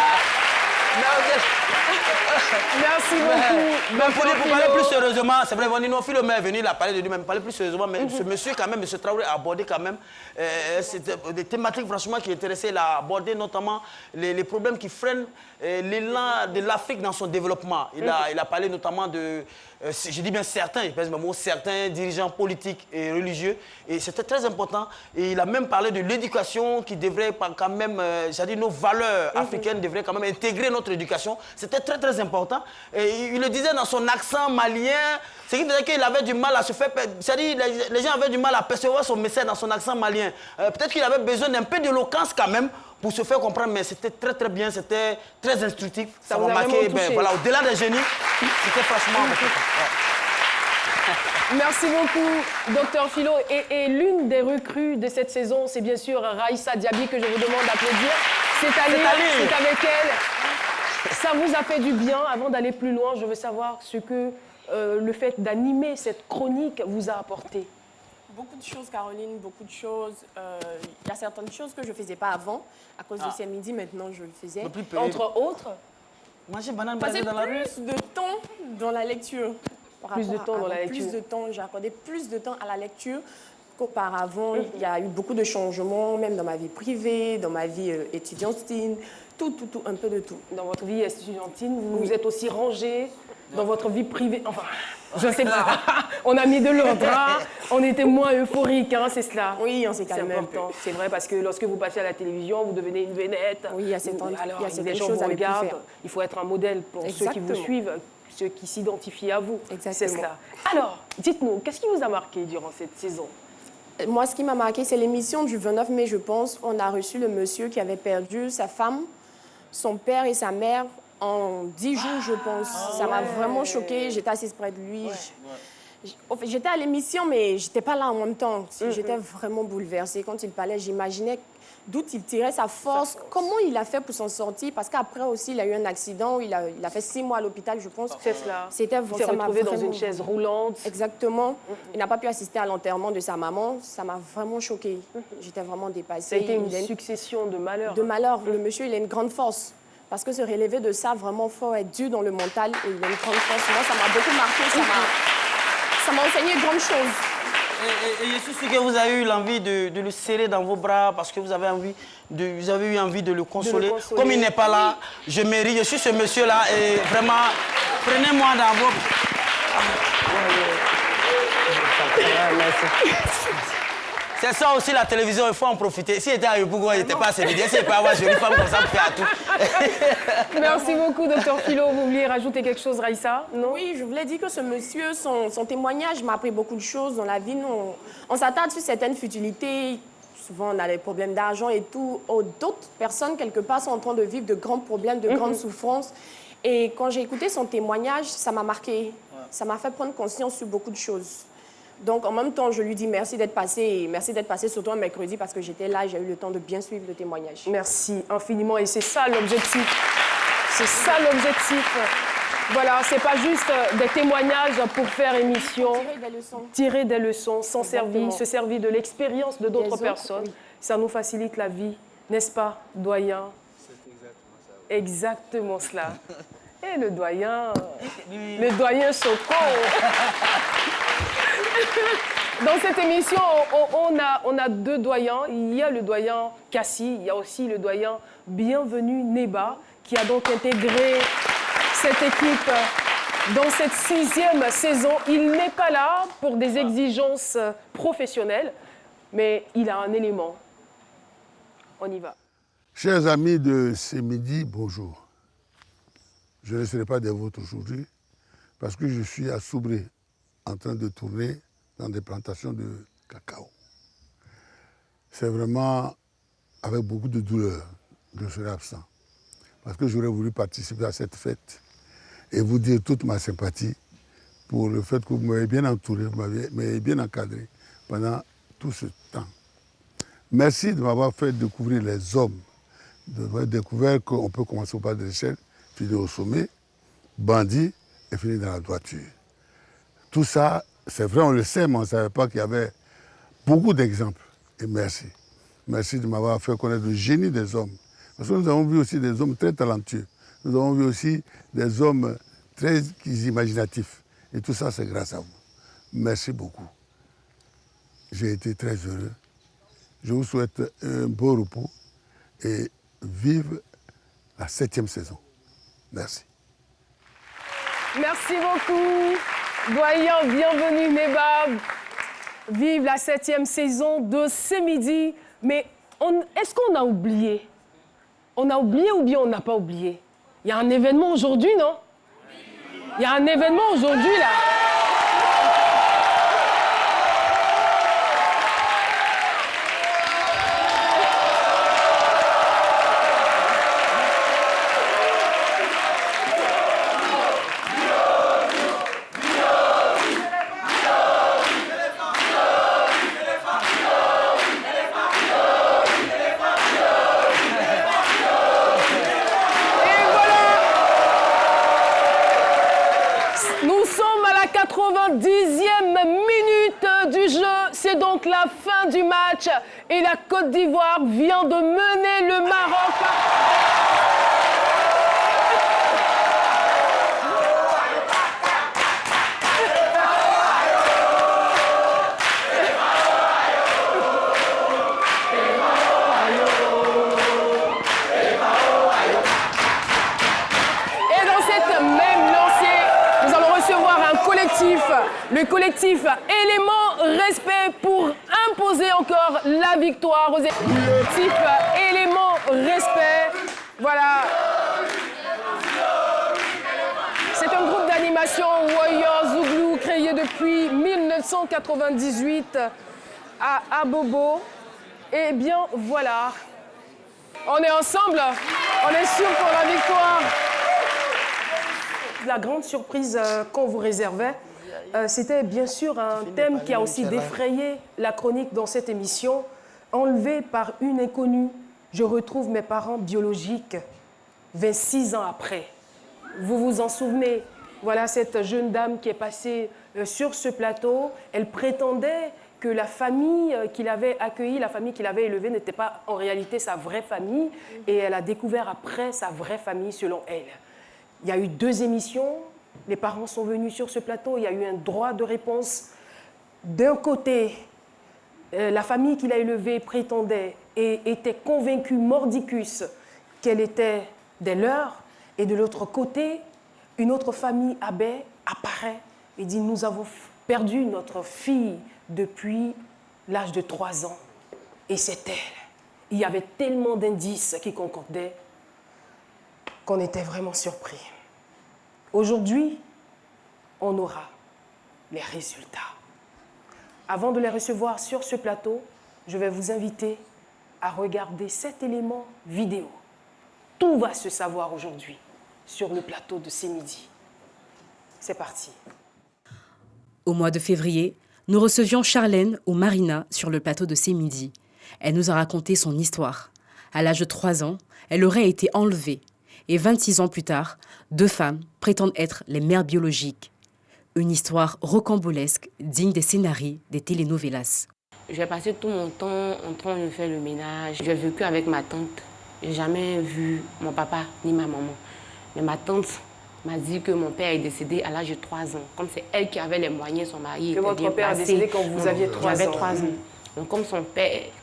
Merci beaucoup. Mais pour parler plus sérieusement, c'est vrai, Nino Philomé est venu, il a parlé de lui-même, parler plus sérieusement, mais ce monsieur quand même, M. Traoré a abordé quand même des thématiques franchement qui intéressaient. Il a abordé notamment les problèmes qui freinent l'élan de l'Afrique dans son développement. Il a parlé notamment de, je dis bien certains, je pèse mes mots, certains dirigeants politiques et religieux, et c'était très important. Et il a même parlé de l'éducation qui devrait quand même, c'est-à-dire nos valeurs africaines devraient quand même intégrer notre éducation. C'était très très important. Et il le disait dans son accent malien, ce qui faisait qu'il avait du mal à se faire... C'est-à-dire les gens avaient du mal à percevoir son message dans son accent malien. Peut-être qu'il avait besoin d'un peu d'éloquence quand même pour se faire comprendre, mais c'était très très bien, c'était très instructif. Ça m'a marqué, voilà, au-delà des génies, c'était franchement... Merci beaucoup, Dr Philo. Et l'une des recrues de cette saison, c'est bien sûr Raïssa Diaby, que je vous demande d'applaudir. C'est avec elle. Ça vous a fait du bien. Avant d'aller plus loin, je veux savoir ce que le fait d'animer cette chronique vous a apporté. Beaucoup de choses, Caroline, beaucoup de choses. Il y a certaines choses que je ne faisais pas avant. À cause de ces midis, maintenant, je le faisais. Entre autres, passer plus de temps dans la lecture. Plus de temps dans la lecture. Plus de temps, j'ai accordé plus de temps à la lecture qu'auparavant. Il y a eu beaucoup de changements, même dans ma vie privée, dans ma vie étudiantine, tout, un peu de tout. Dans votre vie étudiantine, vous êtes aussi rangée dans votre vie privée. Enfin, je ne sais pas. On a mis de l'ordre. Hein. On était moins euphorique, hein, c'est cela. Oui, on s'est calmé un peu. C'est vrai, parce que lorsque vous passez à la télévision, vous devenez une vedette. Oui, il y a certaines choses à regarder. Il faut être un modèle pour ceux qui vous suivent, ceux qui s'identifient à vous. C'est cela. Alors, dites-nous, qu'est-ce qui vous a marqué durant cette saison? Moi, ce qui m'a marqué, c'est l'émission du 29 mai, je pense. On a reçu le monsieur qui avait perdu sa femme, son père et sa mère en 10 jours, je pense. Ça m'a vraiment choquée. J'étais assise près de lui. J'étais à l'émission, mais je n'étais pas là en même temps. J'étais vraiment bouleversée. Quand il parlait, j'imaginais d'où il tirait sa force, comment il a fait pour s'en sortir. Parce qu'après aussi, il a eu un accident. Il a fait 6 mois à l'hôpital, je pense. C'est cela. Il s'est retrouvé dans une chaise roulante. Exactement. Il n'a pas pu assister à l'enterrement de sa maman. Ça m'a vraiment choquée. J'étais vraiment dépassée. C'était une succession de malheurs. De malheurs. Le monsieur, il a une grande force. Parce que se relever de ça, vraiment, faut être dur dans le mental et il a une grande force. Moi, ça m'a beaucoup marqué. Ça ça m'a enseigné de grandes choses. Et je suis sûr que vous avez eu l'envie de le serrer dans vos bras parce que vous avez eu envie de le consoler. Comme il n'est pas là, je mérite, je suis ce monsieur-là et vraiment, prenez-moi dans vos... C'est ça aussi la télévision, il faut en profiter. S'il était à Yopougon, il n'était pas à Sénégal, s'il ne peut pas avoir une jolie femme comme ça pour faire à tout. Merci beaucoup, Dr Philo. Vous vouliez rajouter quelque chose, Raïssa? Non? Oui, je voulais dire que ce monsieur, son témoignage m'a appris beaucoup de choses dans la vie. On s'attarde sur certaines futilités. Souvent, on a des problèmes d'argent et tout. D'autres personnes, quelque part, sont en train de vivre de grands problèmes, de grandes souffrances. Et quand j'ai écouté son témoignage, ça m'a marqué. Ça m'a fait prendre conscience sur beaucoup de choses. Donc, en même temps, je lui dis merci d'être passé. Et merci d'être passé surtout un mercredi parce que j'étais là et j'ai eu le temps de bien suivre le témoignage. Merci infiniment. Et c'est ça l'objectif. C'est ça l'objectif. Voilà, c'est pas juste des témoignages pour faire émission. Tirer des leçons. Tirer des leçons, s'en servir, se servir de l'expérience de d'autres personnes. Oui. Ça nous facilite la vie, n'est-ce pas, doyen? C'est exactement ça. Exactement cela. Et le doyen Soko. Dans cette émission, on a deux doyens. Il y a le doyen Kassi, il y a aussi le doyen Bienvenue Neba, qui a donc intégré cette équipe dans cette 6e saison. Il n'est pas là pour des exigences professionnelles, mais il a un élément. On y va. Chers amis de ce midi, bonjour. Je ne serai pas des vôtres aujourd'hui parce que je suis à Soubré en train de tourner dans des plantations de cacao. C'est vraiment avec beaucoup de douleur que je serai absent parce que j'aurais voulu participer à cette fête et vous dire toute ma sympathie pour le fait que vous m'avez bien entouré, vous m'avez bien encadré pendant tout ce temps. Merci de m'avoir fait découvrir les hommes, de m'avoir découvert qu'on peut commencer au bas de l'échelle, finir au sommet, bandit et finir dans la droiture. Tout ça, c'est vrai, on le sait, mais on ne savait pas qu'il y avait beaucoup d'exemples. Et merci. Merci de m'avoir fait connaître le génie des hommes. Parce que nous avons vu aussi des hommes très talentueux. Nous avons vu aussi des hommes très imaginatifs. Et tout ça, c'est grâce à vous. Merci beaucoup. J'ai été très heureux. Je vous souhaite un beau repos et vive la 7e saison. Merci. Merci beaucoup. Doyen, bienvenue Neba. Vive la 7e saison de ce midi. Mais est-ce qu'on a oublié? On a oublié ou bien on n'a pas oublié? Il y a un événement aujourd'hui, non? Il y a un événement aujourd'hui, là. La fin du match et la Côte d'Ivoire vient de mener le Maroc. Et dans cette même lancée, nous allons recevoir un collectif, le collectif Élément Respect pour imposer encore la victoire aux équipes. Élément Respect. Voilà. C'est un groupe d'animation Warrior Zouglou créé depuis 1998 à Abobo. Et bien voilà. On est ensemble. On est sûr pour la victoire. La grande surprise qu'on vous réservait, c'était bien sûr un thème qui a aussi défrayé la chronique dans cette émission. Enlevé par une inconnue, je retrouve mes parents biologiques 26 ans après. Vous vous en souvenez? Voilà cette jeune dame qui est passée sur ce plateau. Elle prétendait que la famille qu'il avait accueillie, la famille qu'il avait élevée n'était pas en réalité sa vraie famille. Et elle a découvert après sa vraie famille selon elle. Il y a eu 2 émissions. Les parents sont venus sur ce plateau, il y a eu un droit de réponse. D'un côté, la famille qu'il a élevée prétendait et était convaincue mordicus qu'elle était des leurs. Et de l'autre côté, une autre famille, Abbé, apparaît et dit « Nous avons perdu notre fille depuis l'âge de 3 ans. » Et c'est elle. Il y avait tellement d'indices qui concordaient qu'on était vraiment surpris. Aujourd'hui, on aura les résultats. Avant de les recevoir sur ce plateau, je vais vous inviter à regarder cet élément vidéo. Tout va se savoir aujourd'hui sur le plateau de C'est Midi. C'est parti. Au mois de février, nous recevions Charlène ou Marina sur le plateau de C'est Midi. Elle nous a raconté son histoire. À l'âge de 3 ans, elle aurait été enlevée. Et 26 ans plus tard, 2 femmes prétendent être les mères biologiques. Une histoire rocambolesque, digne des scénarios des telenovelas. J'ai passé tout mon temps en train de faire le ménage. J'ai vécu avec ma tante. Je n'ai jamais vu mon papa ni ma maman. Mais ma tante m'a dit que mon père est décédé à l'âge de 3 ans. Comme c'est elle qui avait les moyens, son mari était bien placé. Que votre père est décédé quand vous aviez 3 ans. J'avais 3 ans. Donc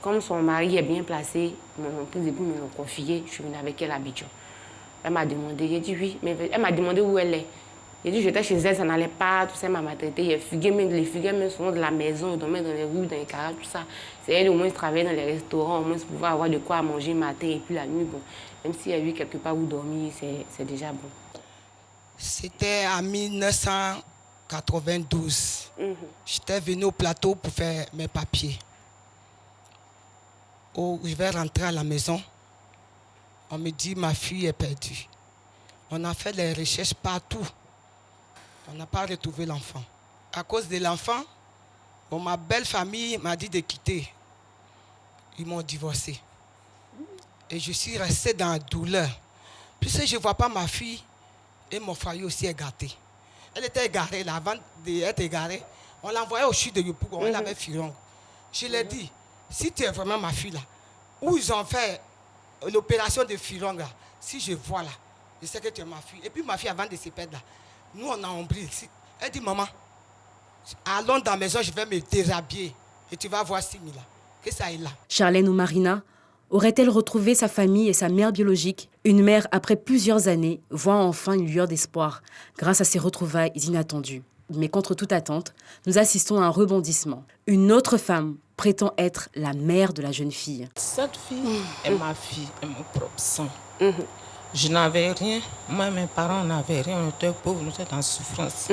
comme son mari est bien placé, mon époux me l'a confié, je suis venue avec elle à Abidjan. Elle m'a demandé, j'ai dit oui, mais elle m'a demandé où elle est. J'ai dit j'étais chez elle, ça n'allait pas, tout ça, elle m'a maltraité. Les fugués sont de la maison, ils dormaient dans les rues, dans les carrés, tout ça. C'est elle au moins qui travaillait dans les restaurants, au moins pour pouvoir avoir de quoi manger le matin et puis la nuit. Bon, même s'il y a eu quelque part où dormir, c'est déjà bon. C'était en 1992. J'étais venue au plateau pour faire mes papiers. Je vais rentrer à la maison. On me dit ma fille est perdue. On a fait les recherches partout. On n'a pas retrouvé l'enfant. À cause de l'enfant, ma belle famille m'a dit de quitter. Ils m'ont divorcé. Et je suis restée dans la douleur. Puisque je ne vois pas ma fille, et mon foyer aussi est gâté. Elle était égarée là, avant d'être égarée. On l'envoyait au chute de Yopougon, on l'avait Firon. Je lui ai dit, si tu es vraiment ma fille là, où ils ont fait l'opération de Firon là, si je vois là, je sais que tu es ma fille. Et puis ma fille, avant de se perdre là, nous on a ombré. Elle dit, maman, allons dans la maison, je vais me déshabiller. Et tu vas voir Simi là, que ça est là. Charlène ou Marina aurait-elle retrouvé sa famille et sa mère biologique? Une mère, après plusieurs années, voit enfin une lueur d'espoir grâce à ces retrouvailles inattendues. Mais contre toute attente, nous assistons à un rebondissement. Une autre femme prétend être la mère de la jeune fille. Cette fille est ma fille, est mon propre sang. Je n'avais rien, moi mes parents n'avaient rien, on était pauvres, nous étions en souffrance.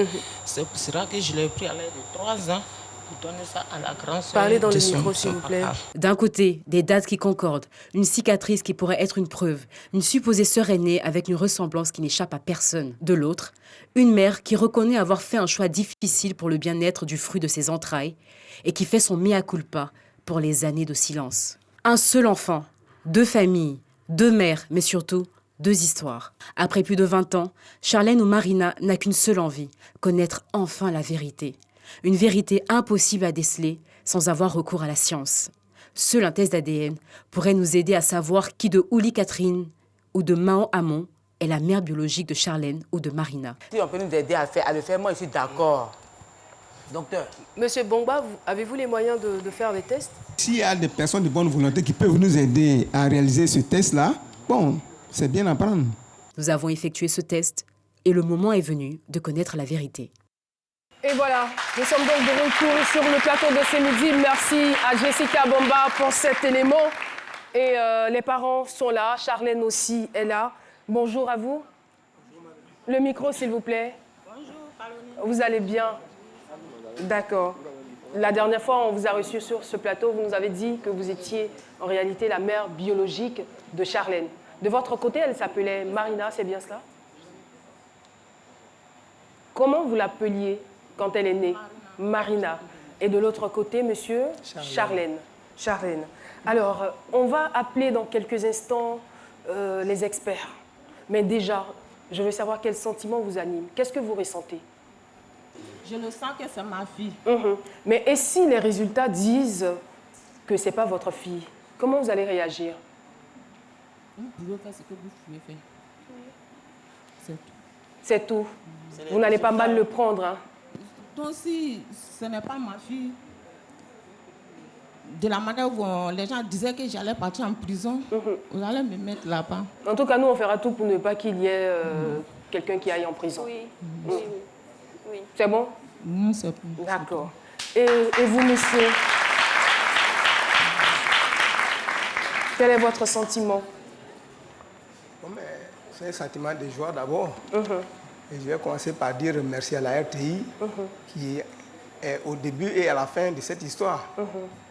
C'est pour cela que je l'ai pris à l'âge de 3 ans pour donner ça à la grande sœur. Parlez dans le micro, s'il vous plaît. D'un côté, des dates qui concordent, une cicatrice qui pourrait être une preuve, une supposée sœur aînée avec une ressemblance qui n'échappe à personne. De l'autre, une mère qui reconnaît avoir fait un choix difficile pour le bien-être du fruit de ses entrailles et qui fait son mea culpa pour les années de silence. Un seul enfant, 2 familles, 2 mères, mais surtout 2 histoires. Après plus de 20 ans, Charlène ou Marina n'a qu'une seule envie, connaître enfin la vérité. Une vérité impossible à déceler sans avoir recours à la science. Seul un test d'ADN pourrait nous aider à savoir qui de Ouli Catherine ou de Mao Amon est la mère biologique de Charlène ou de Marina. Si on peut nous aider à le faire, moi je suis d'accord. Docteur. Monsieur Bongba, avez-vous les moyens de faire des tests? S'il y a des personnes de bonne volonté qui peuvent nous aider à réaliser ce test-là, bon, c'est bien à prendre. Nous avons effectué ce test et le moment est venu de connaître la vérité. Et voilà, nous sommes donc de retour sur le plateau de C'est Midi. Merci à Jessica Bomba pour cet élément. Et les parents sont là, Charlène aussi est là. Bonjour à vous. Le micro, s'il vous plaît. Bonjour, vous allez bien? D'accord. La dernière fois, on vous a reçu sur ce plateau, vous nous avez dit que vous étiez en réalité la mère biologique de Charlène. De votre côté, elle s'appelait Marina, c'est bien cela? Comment vous l'appeliez quand elle est née? Marina. Et de l'autre côté, monsieur? Charlène. Charlène. Alors, on va appeler dans quelques instants les experts. Mais déjà, je veux savoir quel sentiment vous anime. Qu'est-ce que vous ressentez? Je le sens que c'est ma fille. Mais et si les résultats disent que ce n'est pas votre fille, comment vous allez réagir? Vous pouvez faire ce que vous pouvez faire. C'est tout. C'est tout. Vous n'allez pas mal le prendre. Hein. Donc si ce n'est pas ma fille, de la manière où les gens disaient que j'allais partir en prison, vous allez me mettre là-bas. En tout cas, nous, on fera tout pour ne pas qu'il y ait quelqu'un qui aille en prison. Oui. Oui. C'est bon? Oui, c'est bon. D'accord. Et vous, monsieur? Quel est votre sentiment? C'est un sentiment de joie d'abord. Et je vais commencer par dire merci à la RTI qui est au début et à la fin de cette histoire.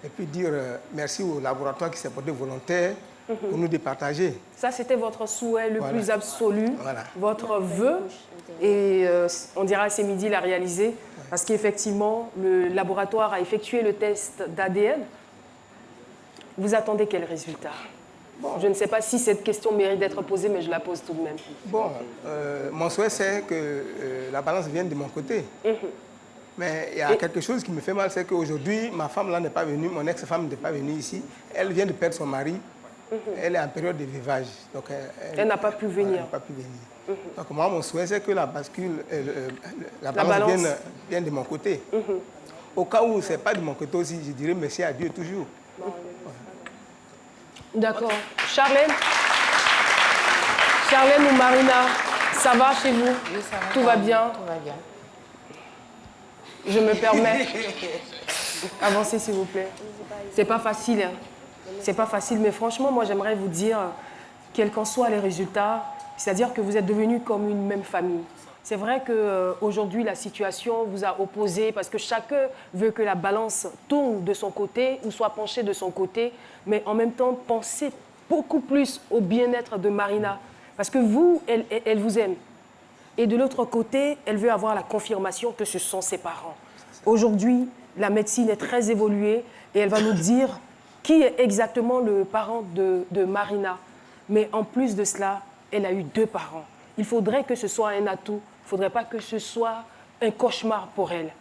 Et puis dire merci au laboratoire qui s'est porté volontaire pour nous départager. Ça, c'était votre souhait le plus absolu, votre vœu. Et on dira ce midi, il a réalisé. Parce qu'effectivement, le laboratoire a effectué le test d'ADN. Vous attendez quel résultat? Je ne sais pas si cette question mérite d'être posée, mais je la pose tout de même. Bon, mon souhait, c'est que la balance vienne de mon côté. Mais il y a quelque chose qui me fait mal, c'est qu'aujourd'hui, ma femme là n'est pas venue, mon ex-femme n'est pas venue ici. Elle vient de perdre son mari. Elle est en période de veuvage. Donc elle n'a pas pu venir. Elle n'a pas pu venir. Donc moi, mon souhait, c'est que la bascule, la balance vienne de mon côté. Au cas où ce n'est pas de mon côté aussi, je dirais merci à Dieu toujours. D'accord. Charlène? Charlène ou Marina, ça va chez vous? Oui, ça va. Tout va bien? Tout va bien. Je me permets. Avancez, s'il vous plaît. C'est pas facile. Hein. C'est pas facile, mais franchement, moi, j'aimerais vous dire, quels qu'en soient les résultats, c'est-à-dire que vous êtes devenus comme une même famille. C'est vrai qu'aujourd'hui, la situation vous a opposé parce que chacun veut que la balance tourne de son côté ou soit penchée de son côté, mais en même temps, pensez beaucoup plus au bien-être de Marina. Parce que vous, elle vous aime. Et de l'autre côté, elle veut avoir la confirmation que ce sont ses parents. Aujourd'hui, la médecine est très évoluée et elle va nous dire qui est exactement le parent de Marina. Mais en plus de cela, elle a eu 2 parents. Il faudrait que ce soit un atout. Il ne faudrait pas que ce soit un cauchemar pour elle.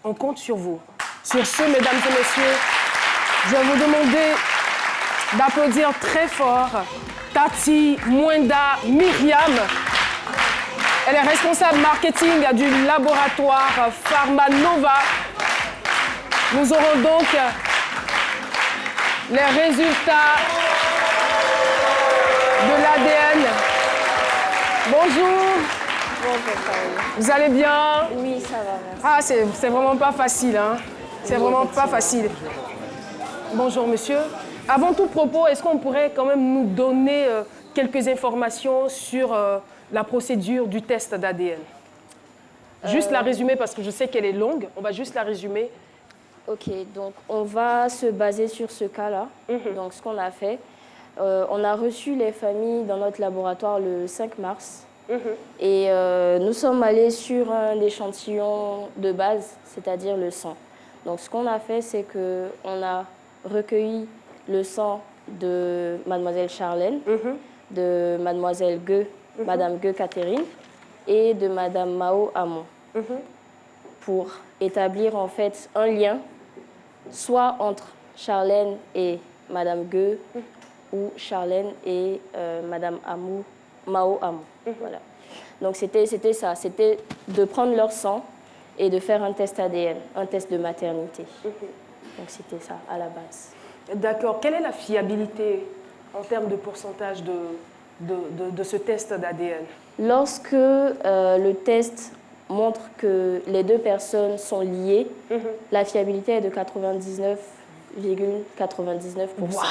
On compte sur vous. Sur ce, mesdames et messieurs, je vais vous demander d'applaudir très fort Tati Mwenda Myriam. Elle est responsable marketing du laboratoire Pharmanova. Nous aurons donc les résultats de l'ADN. Bonjour. Vous allez bien? Oui, ça va. Merci. Ah, c'est vraiment pas facile, hein? C'est vraiment pas facile. Bonjour, monsieur. Avant tout propos, est-ce qu'on pourrait quand même nous donner quelques informations sur la procédure du test d'ADN? Juste la résumer parce que je sais qu'elle est longue. On va juste la résumer. Ok, donc on va se baser sur ce cas-là. Donc ce qu'on a fait, on a reçu les familles dans notre laboratoire le 5 mars. Et nous sommes allés sur un échantillon de base, c'est-à-dire le sang. Donc ce qu'on a fait, c'est qu'on a recueilli le sang de mademoiselle Charlène, de mademoiselle Gueux, madame Gueux Catherine, et de madame Mao Hamon, pour établir en fait un lien, soit entre Charlène et madame Gueux, ou Charlène et madame Mao Hamon. Voilà. Donc c'était ça, c'était de prendre leur sang et de faire un test ADN, un test de maternité. Donc c'était ça à la base. D'accord. Quelle est la fiabilité en termes de pourcentage de ce test d'ADN? Lorsque le test montre que les 2 personnes sont liées, la fiabilité est de 99,99%. Wow.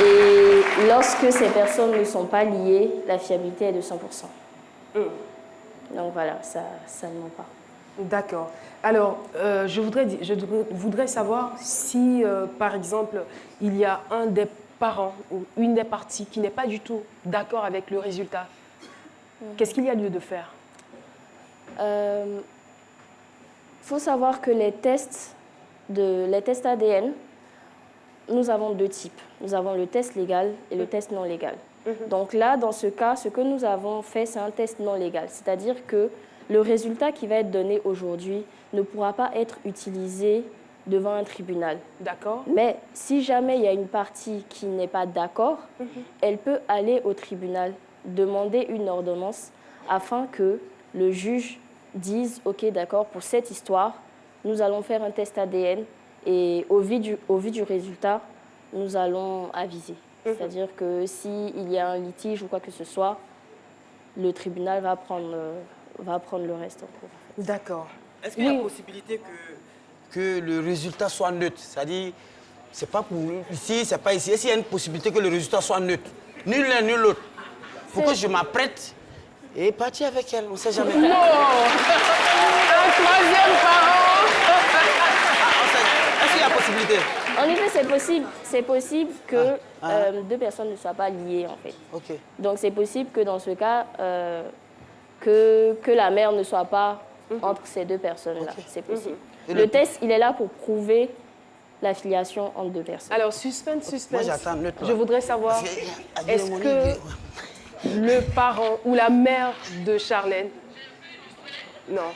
Et lorsque ces personnes ne sont pas liées, la fiabilité est de 100%. Donc voilà, ça ne ment pas. D'accord. Alors, je voudrais savoir si, par exemple, il y a un des parents ou une des parties qui n'est pas du tout d'accord avec le résultat. Qu'est-ce qu'il y a lieu de faire? Faut savoir que les tests ADN, nous avons 2 types. Nous avons le test légal et le test non légal. Donc là, dans ce cas, ce que nous avons fait, c'est un test non légal. C'est-à-dire que le résultat qui va être donné aujourd'hui ne pourra pas être utilisé devant un tribunal. D'accord. Mais si jamais il y a une partie qui n'est pas d'accord, elle peut aller au tribunal, demander une ordonnance afin que le juge dise « Ok, d'accord, pour cette histoire, nous allons faire un test ADN et au vu du résultat, nous allons aviser. » C'est-à-dire que s'il y a un litige ou quoi que ce soit, le tribunal va prendre le reste en cours. D'accord. Est-ce qu'il y a possibilité que le résultat soit neutre? C'est-à-dire, c'est pas pour ici, c'est pas ici. Est-ce qu'il y a une possibilité que le résultat soit neutre? Nul l'un, nul l'autre. Pour que je m'apprête et partir avec elle, on ne sait jamais. Non. Un troisième parent. Est-ce qu'il y a possibilité? En effet, c'est possible. C'est possible que deux personnes ne soient pas liées, en fait. Ok. Donc, c'est possible que dans ce cas, que la mère ne soit pas entre ces deux personnes-là. C'est possible. Le test, il est là pour prouver la filiation entre deux personnes. Alors, suspense. Moi, j'attends neutre. Je voudrais savoir, est-ce que le parent ou la mère de Charlène... Non.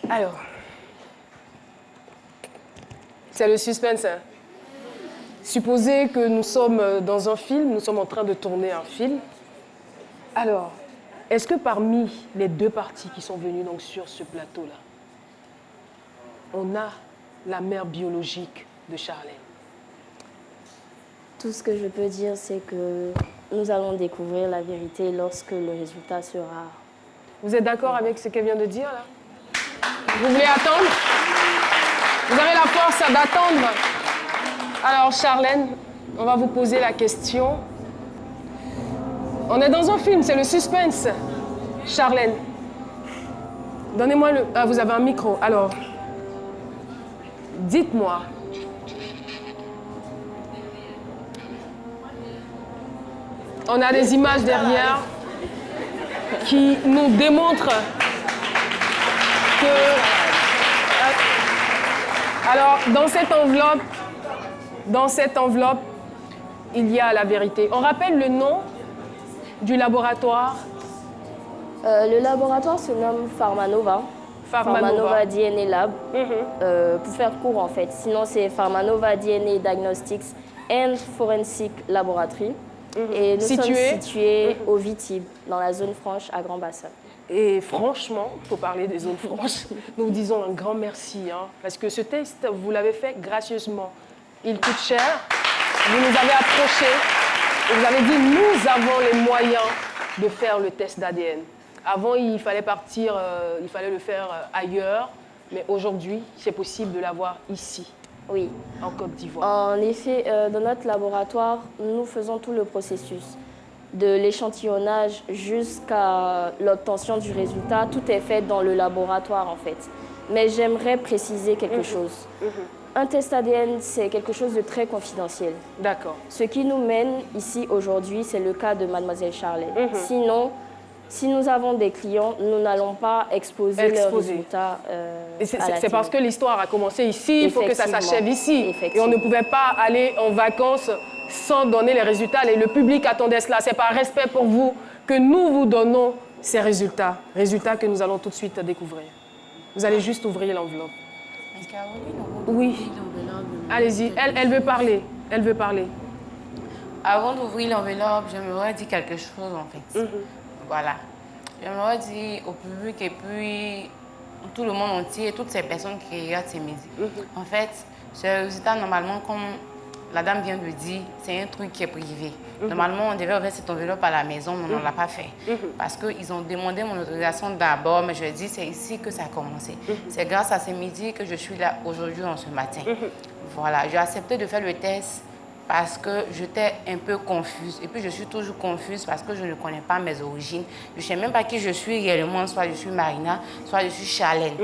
Alors... C'est le suspense. Hein. Supposez que nous sommes dans un film, nous sommes en train de tourner un film. Alors, est-ce que parmi les deux parties qui sont venues donc sur ce plateau-là, on a la mère biologique de Charlène? Tout ce que je peux dire, c'est que nous allons découvrir la vérité lorsque le résultat sera... Vous êtes d'accord avec ce qu'elle vient de dire, là? Vous voulez attendre? Vous avez la force d'attendre. Alors, Charlène, on va vous poser la question. On est dans un film, c'est le suspense. Charlène, donnez-moi le... Ah, vous avez un micro. Alors, dites-moi. On a des images derrière qui nous démontrent que... Alors, dans cette enveloppe, il y a la vérité. On rappelle le nom du laboratoire? Le laboratoire se nomme Pharmanova. Pharmanova DNA Lab. Pour faire court, en fait. Sinon, c'est Pharmanova DNA Diagnostics and Forensic Laboratory. Et nous sommes situés au Vitib, dans la zone franche à Grand Bassin. Et franchement, il faut parler des zones franches, nous vous disons un grand merci, hein, parce que ce test, vous l'avez fait gracieusement. Il coûte cher, vous nous avez approchés, et vous avez dit, nous avons les moyens de faire le test d'ADN. Avant, il fallait partir, il fallait le faire ailleurs, mais aujourd'hui, c'est possible de l'avoir ici. Oui. En Côte d'Ivoire. En effet, dans notre laboratoire, nous faisons tout le processus. De l'échantillonnage jusqu'à l'obtention du résultat, tout est fait dans le laboratoire en fait. Mais j'aimerais préciser quelque chose. Un test ADN, c'est quelque chose de très confidentiel. D'accord. Ce qui nous mène ici aujourd'hui, c'est le cas de Mademoiselle Charlène. Sinon, si nous avons des clients, nous n'allons pas exposer leurs résultats c'est parce que l'histoire a commencé ici, il faut que ça s'achève ici. Et on ne pouvait pas aller en vacances sans donner les résultats. Et le public attendait cela. C'est par respect pour vous que nous vous donnons ces résultats. Résultats que nous allons tout de suite découvrir. Vous allez juste ouvrir l'enveloppe. Oui. Allez-y. Elle veut parler. Elle veut parler. Avant d'ouvrir l'enveloppe, j'aimerais dire quelque chose en fait. Voilà. J'aimerais dire au public et puis tout le monde entier, toutes ces personnes qui regardent ces médias. En fait, ce résultat, normalement, comme la dame vient de dire, c'est un truc qui est privé. Normalement, on devait ouvrir cette enveloppe à la maison, mais on ne l'a pas fait. Parce qu'ils ont demandé mon autorisation d'abord, mais je dis c'est ici que ça a commencé. C'est grâce à ces médias que je suis là aujourd'hui, ce matin. Voilà, j'ai accepté de faire le test parce que j'étais un peu confuse. Et puis, je suis toujours confuse parce que je ne connais pas mes origines. Je ne sais même pas qui je suis réellement. Soit je suis Marina, soit je suis Charlène.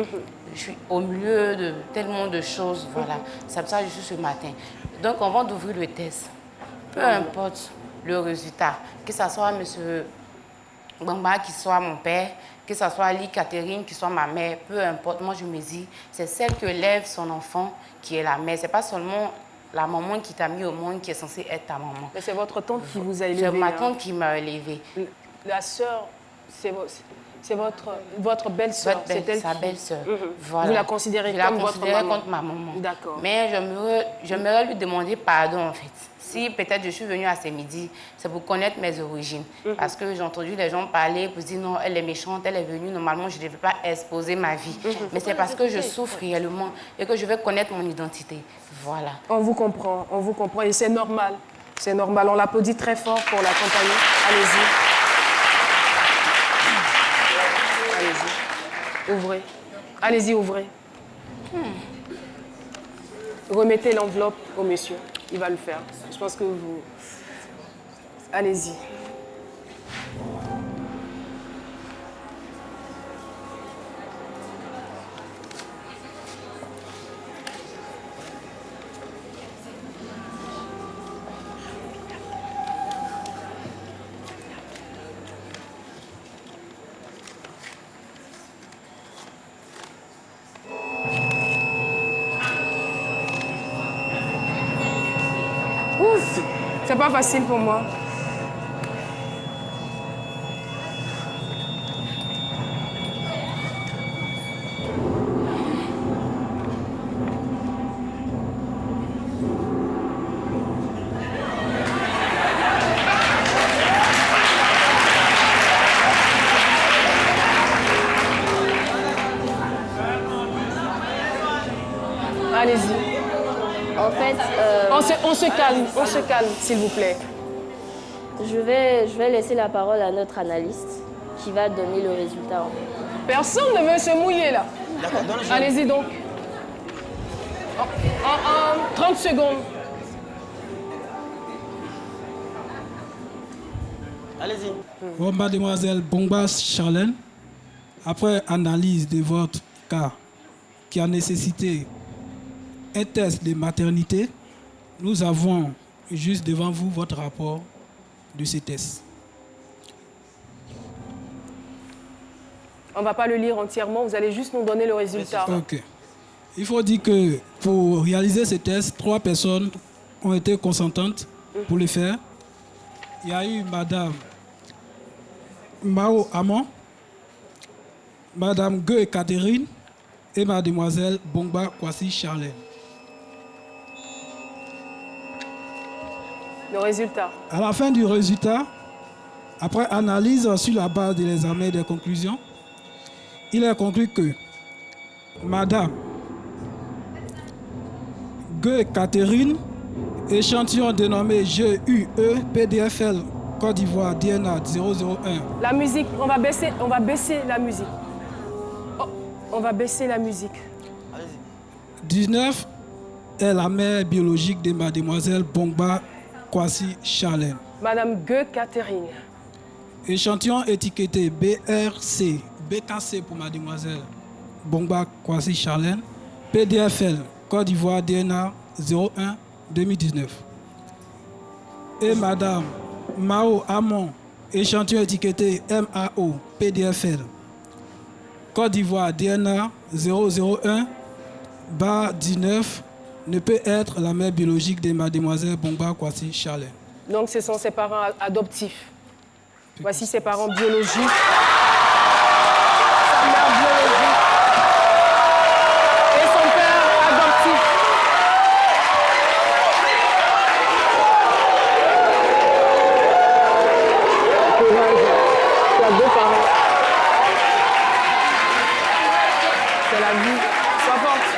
Je suis au milieu de tellement de choses. Voilà. C'est pour ça que je suis ce matin. Donc, on va ouvrir le test. Peu importe le résultat, que ce soit M. Bamba qui soit mon père, que ce soit Ali Catherine qui soit ma mère, peu importe. Moi, je me dis, c'est celle qui élève son enfant qui est la mère. Ce n'est pas seulement la maman qui t'a mis au monde qui est censée être ta maman. Mais c'est votre tante qui vous a élevé. C'est ma tante qui m'a élevée. La sœur, C'est votre belle-sœur. C'est elle sa belle-sœur. Voilà. Vous la considérez comme votre maman? Comme ma maman. D'accord. Mais j'aimerais lui demander pardon, en fait. Si peut-être je suis venue à ce midi, c'est pour connaître mes origines. Parce que j'ai entendu les gens parler pour dire non, elle est méchante, elle est venue, normalement je ne devais pas exposer ma vie. Mais c'est parce que je souffre réellement et que je veux connaître mon identité. Voilà. On vous comprend et c'est normal. C'est normal, on l'applaudit très fort pour l'accompagner. Allez-y. Allez-y. Ouvrez. Allez-y, ouvrez. Remettez l'enveloppe au monsieur. Il va le faire. Je pense que vous... Allez-y. Ouf, c'est pas facile pour moi. Allez-y. En fait... On se calme, s'il vous plaît. Je vais laisser la parole à notre analyste qui va donner le résultat. Personne ne veut se mouiller là. Allez-y donc. En 30 secondes. Allez-y. Bon, mademoiselle Bongba Charlène, après analyse de votre cas qui a nécessité un test de maternité, nous avons juste devant vous votre rapport de ces tests. On ne va pas le lire entièrement, vous allez juste nous donner le résultat. Ok. Il faut dire que pour réaliser ces tests, 3 personnes ont été consentantes pour le faire. Il y a eu Madame Mao Amon, Madame Gueux Catherine et Mademoiselle Bongba Kwasi Charlène. Le résultat. À la fin du résultat, après analyse sur la base de l'examen et des conclusions, il est conclu que Madame Gueux Catherine, échantillon dénommé GUE PDFL Côte d'Ivoire DNA 001. La musique, on va baisser la musique. Oh, on va baisser la musique. 19 est la mère biologique de Mademoiselle Bongba Kwasi Charlène. Madame Gueux Catherine. Échantillon étiqueté BRC, BKC pour Mademoiselle Bongba Kwasi Charlène, PDFL Côte d'Ivoire DNA 01 2019. Et Madame Mao Amon, échantillon étiqueté MAO PDFL Côte d'Ivoire DNA 001/19 ne peut être la mère biologique de Mademoiselle Bongba Kwasi Charlène. Donc ce sont ses parents adoptifs. Voici ses parents biologiques. Sa mère biologique. Et son père adoptif. Courage. Tu as 2 parents. C'est la vie. Sois forte.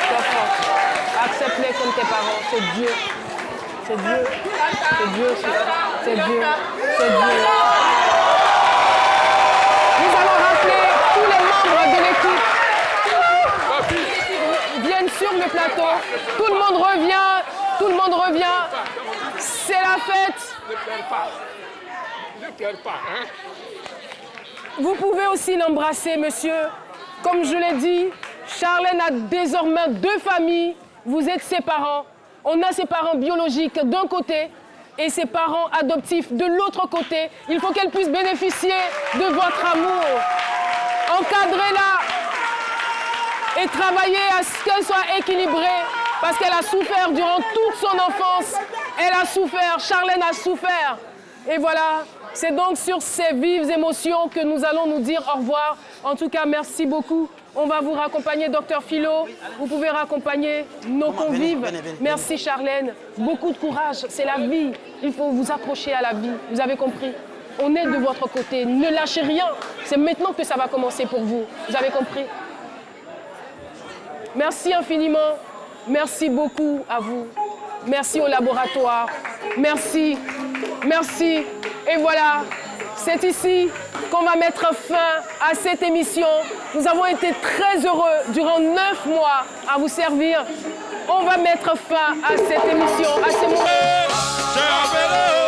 Sois forte. Accepte-les comme tes parents. C'est Dieu. C'est Dieu. C'est Dieu. C'est Dieu. C'est Dieu. Nous allons rappeler tous les membres de l'équipe viennent sur le plateau. Tout le monde revient. Tout le monde revient. C'est la fête. Ne pleure pas. Ne pleure pas, hein. Vous pouvez aussi l'embrasser, monsieur. Comme je l'ai dit, Charlène a désormais 2 familles. Vous êtes ses parents. On a ses parents biologiques d'un côté et ses parents adoptifs de l'autre côté. Il faut qu'elle puisse bénéficier de votre amour. Encadrez-la et travaillez à ce qu'elle soit équilibrée parce qu'elle a souffert durant toute son enfance. Elle a souffert, Charlène a souffert. Et voilà, C'est donc sur ces vives émotions que nous allons nous dire au revoir. En tout cas, merci beaucoup. On va vous raccompagner, Dr Philo. Vous pouvez raccompagner nos convives. Merci, Charlène. Beaucoup de courage. C'est la vie. Il faut vous accrocher à la vie. Vous avez compris? On est de votre côté. Ne lâchez rien. C'est maintenant que ça va commencer pour vous. Vous avez compris? Merci infiniment. Merci beaucoup à vous. Merci au laboratoire. Merci. Merci. Et voilà, c'est ici qu'on va mettre fin à cette émission. Nous avons été très heureux durant 9 mois à vous servir. On va mettre fin à cette émission, à ces moments.